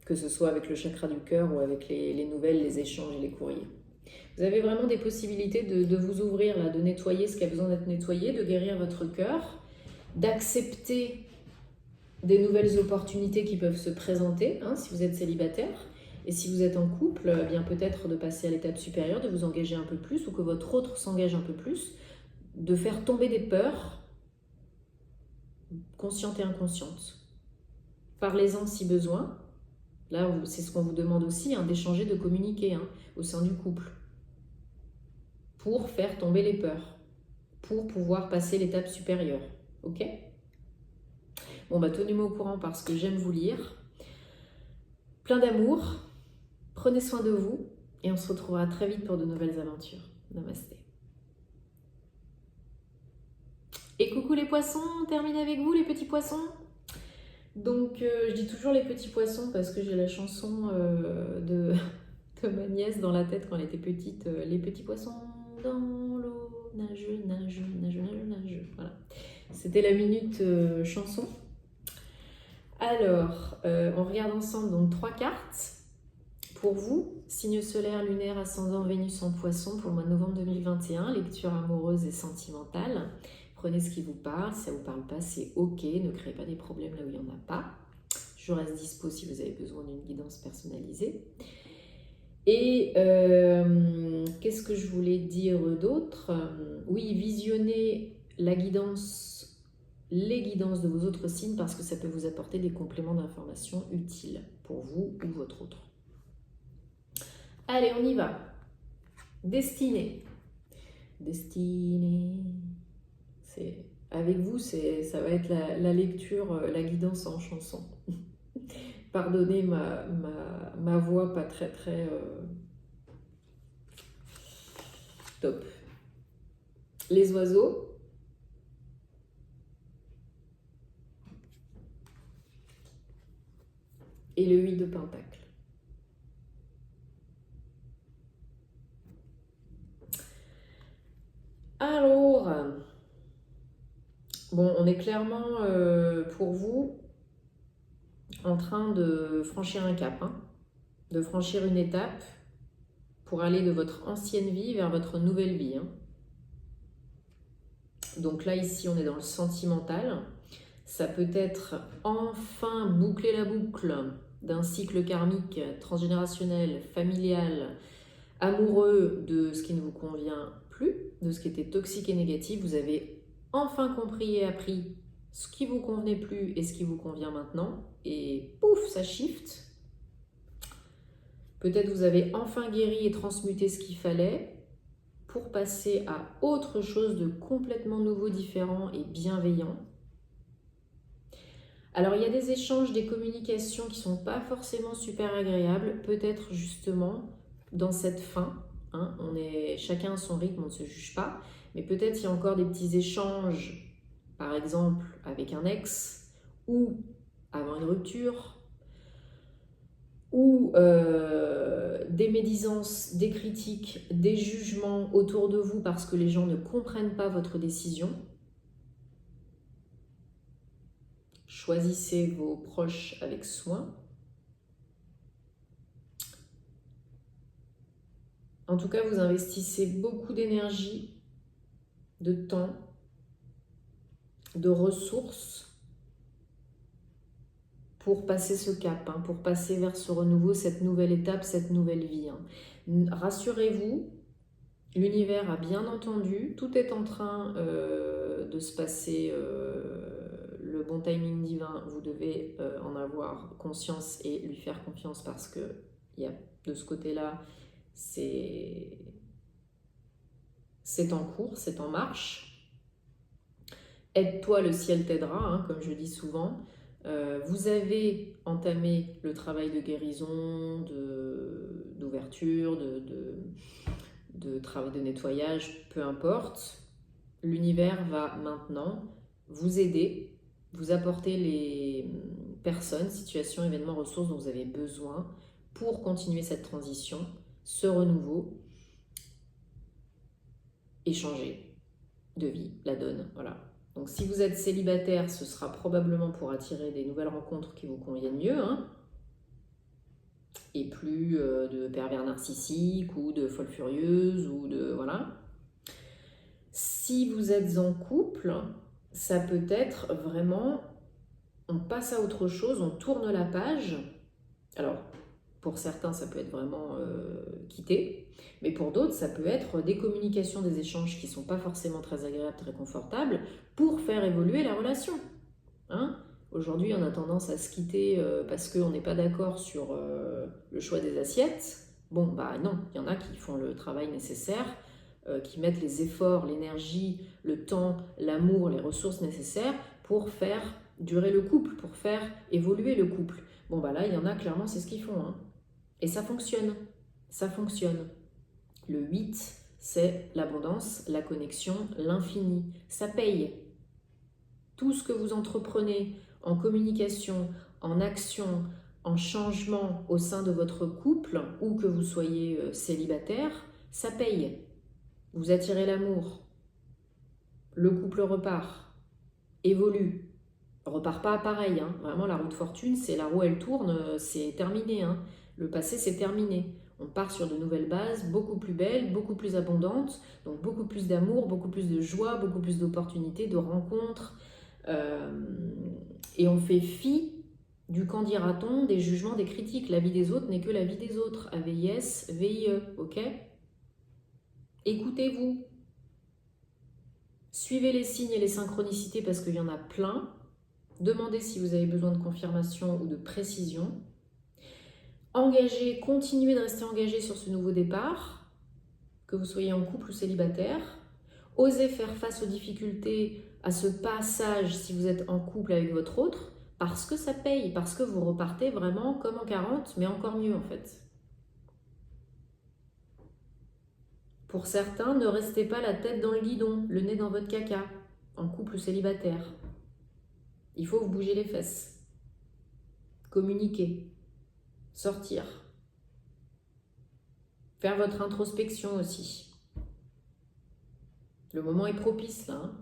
Que ce soit avec le chakra du cœur ou avec les nouvelles, les échanges et les courriers. Vous avez vraiment des possibilités de vous ouvrir, là, de nettoyer ce qui a besoin d'être nettoyé, de guérir votre cœur, d'accepter des nouvelles opportunités qui peuvent se présenter, hein, si vous êtes célibataire. Et si vous êtes en couple, eh bien peut-être de passer à l'étape supérieure, de vous engager un peu plus, ou que votre autre s'engage un peu plus, de faire tomber des peurs, conscientes et inconscientes. Parlez-en si besoin. Là, c'est ce qu'on vous demande aussi, hein, d'échanger, de communiquer au sein du couple, pour faire tomber les peurs, pour pouvoir passer l'étape supérieure. Ok ? Bon, bah tenez-moi au courant parce que j'aime vous lire. Plein d'amour, prenez soin de vous et on se retrouvera très vite pour de nouvelles aventures. Namasté. Et coucou les poissons, on termine avec vous les petits poissons. Donc je dis toujours les petits poissons parce que j'ai la chanson de ma nièce dans la tête quand elle était petite. Les petits poissons dans l'eau, nageux, nageux, nageux, nageux, nageux. Voilà. C'était la minute chanson. Alors, on regarde ensemble donc 3 cartes. Pour vous, signe solaire, lunaire, ascendant, Vénus en poisson pour le mois de novembre 2021, lecture amoureuse et sentimentale. Prenez ce qui vous parle, si ça ne vous parle pas, c'est ok, ne créez pas des problèmes là où il n'y en a pas. Je reste dispo si vous avez besoin d'une guidance personnalisée. Et qu'est-ce que je voulais dire d'autre ? Oui, visionnez la guidance, les guidances de vos autres signes parce que ça peut vous apporter des compléments d'informations utiles pour vous ou votre autre. Allez, on y va. Destinée. Destinée. Avec vous, ça va être la lecture, la guidance en chanson. Pardonnez ma voix pas très top. Les oiseaux. Et le 8 de pentacle. Alors, bon, on est clairement pour vous en train de franchir un cap, hein, de franchir une étape pour aller de votre ancienne vie vers votre nouvelle vie. Hein. Donc là, ici, on est dans le sentimental. Ça peut être enfin boucler la boucle d'un cycle karmique transgénérationnel, familial, amoureux de ce qui ne vous convient plus, de ce qui était toxique et négatif. Vous avez enfin compris et appris ce qui vous convenait plus et ce qui vous convient maintenant. Et pouf, ça shift. Peut-être vous avez enfin guéri et transmuté ce qu'il fallait pour passer à autre chose de complètement nouveau, différent et bienveillant. Alors, il y a des échanges, des communications qui ne sont pas forcément super agréables, peut-être justement dans cette fin. Hein, chacun à son rythme, on ne se juge pas, mais peut-être il y a encore des petits échanges, par exemple avec un ex, ou avant une rupture, ou des médisances, des critiques, des jugements autour de vous parce que les gens ne comprennent pas votre décision. Choisissez vos proches avec soin. En tout cas, vous investissez beaucoup d'énergie, de temps, de ressources pour passer ce cap, hein, pour passer vers ce renouveau, cette nouvelle étape, cette nouvelle vie. Hein. Rassurez-vous, l'univers a bien entendu, tout est en train de se passer, le bon timing divin, vous devez en avoir conscience et lui faire confiance parce que il y a de ce côté-là, c'est c'est en cours, c'est en marche. Aide-toi, le ciel t'aidera, hein, comme je dis souvent. Vous avez entamé le travail de guérison, d'ouverture, de travail de nettoyage, peu importe. L'univers va maintenant vous aider, vous apporter les personnes, situations, événements, ressources dont vous avez besoin pour continuer cette transition, ce renouveau et changer de vie, la donne, voilà. Donc si vous êtes célibataire, ce sera probablement pour attirer des nouvelles rencontres qui vous conviennent mieux, hein, et plus de pervers narcissiques ou de folles furieuses ou de... voilà. Si vous êtes en couple, ça peut être vraiment... on passe à autre chose, on tourne la page. Alors, pour certains, ça peut être vraiment quitter, mais pour d'autres, ça peut être des communications, des échanges qui ne sont pas forcément très agréables, très confortables, pour faire évoluer la relation. Hein? Aujourd'hui, on a tendance à se quitter parce qu'on n'est pas d'accord sur le choix des assiettes. Bon, bah non, il y en a qui font le travail nécessaire, qui mettent les efforts, l'énergie, le temps, l'amour, les ressources nécessaires pour faire durer le couple, pour faire évoluer le couple. Bon, bah là, il y en a clairement, c'est ce qu'ils font. Hein. Et ça fonctionne. Ça fonctionne. Le 8, c'est l'abondance, la connexion, l'infini. Ça paye. Tout ce que vous entreprenez en communication, en action, en changement au sein de votre couple, ou que vous soyez célibataire, ça paye. Vous attirez l'amour. Le couple repart, évolue. Repart pas pareil, hein. Vraiment la roue de fortune, c'est la roue elle tourne, c'est terminé. Hein. Le passé c'est terminé. On part sur de nouvelles bases, beaucoup plus belles, beaucoup plus abondantes, donc beaucoup plus d'amour, beaucoup plus de joie, beaucoup plus d'opportunités, de rencontres. Et on fait fi du qu'en dira-t-on, des jugements, des critiques. La vie des autres n'est que la vie des autres. AVIS, VIE, ok? Écoutez-vous. Suivez les signes et les synchronicités parce qu'il y en a plein. Demandez si vous avez besoin de confirmation ou de précision. Engagez, continuez de rester engagé sur ce nouveau départ, que vous soyez en couple ou célibataire. Osez faire face aux difficultés, à ce passage si vous êtes en couple avec votre autre, parce que ça paye, parce que vous repartez vraiment comme en 40, mais encore mieux en fait. Pour certains, ne restez pas la tête dans le guidon, le nez dans votre caca, en couple ou célibataire. Il faut vous bouger les fesses, communiquer, sortir, faire votre introspection aussi. Le moment est propice là. Hein.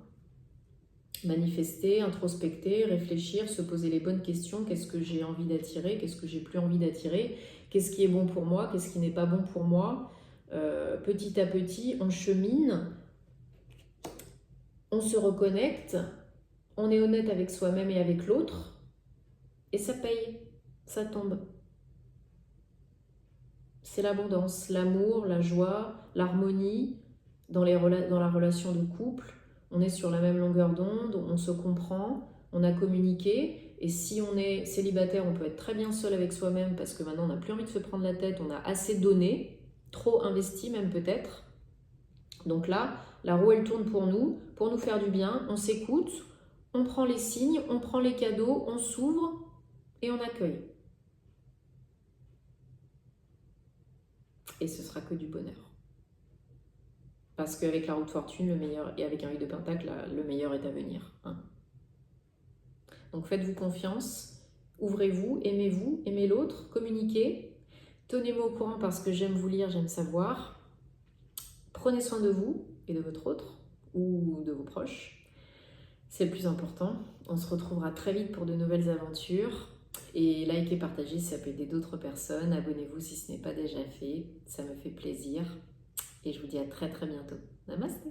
Manifester, introspecter, réfléchir, se poser les bonnes questions. Qu'est-ce que j'ai envie d'attirer? Qu'est-ce que j'ai plus envie d'attirer? Qu'est-ce qui est bon pour moi? Qu'est-ce qui n'est pas bon pour moi? Petit à petit, on chemine, on se reconnecte, on est honnête avec soi-même et avec l'autre, et ça paye, ça tombe. C'est l'abondance, l'amour, la joie, l'harmonie dans la relation de couple. On est sur la même longueur d'onde, on se comprend, on a communiqué. Et si on est célibataire, on peut être très bien seul avec soi-même parce que maintenant on n'a plus envie de se prendre la tête, on a assez donné, trop investi même peut-être. Donc là, la roue elle tourne pour nous faire du bien, on s'écoute, on prend les signes, on prend les cadeaux, on s'ouvre et on accueille. Et ce sera que du bonheur. Parce qu'avec la roue de fortune, le meilleur, et avec un 8 de pentacle, le meilleur est à venir. Hein. Donc faites-vous confiance, ouvrez-vous, aimez l'autre, communiquez. Tenez-moi au courant parce que j'aime vous lire, j'aime savoir. Prenez soin de vous et de votre autre ou de vos proches. C'est le plus important. On se retrouvera très vite pour de nouvelles aventures. Et likez, partagez si ça peut aider d'autres personnes. Abonnez-vous si ce n'est pas déjà fait. Ça me fait plaisir. Et je vous dis à très très bientôt. Namasté.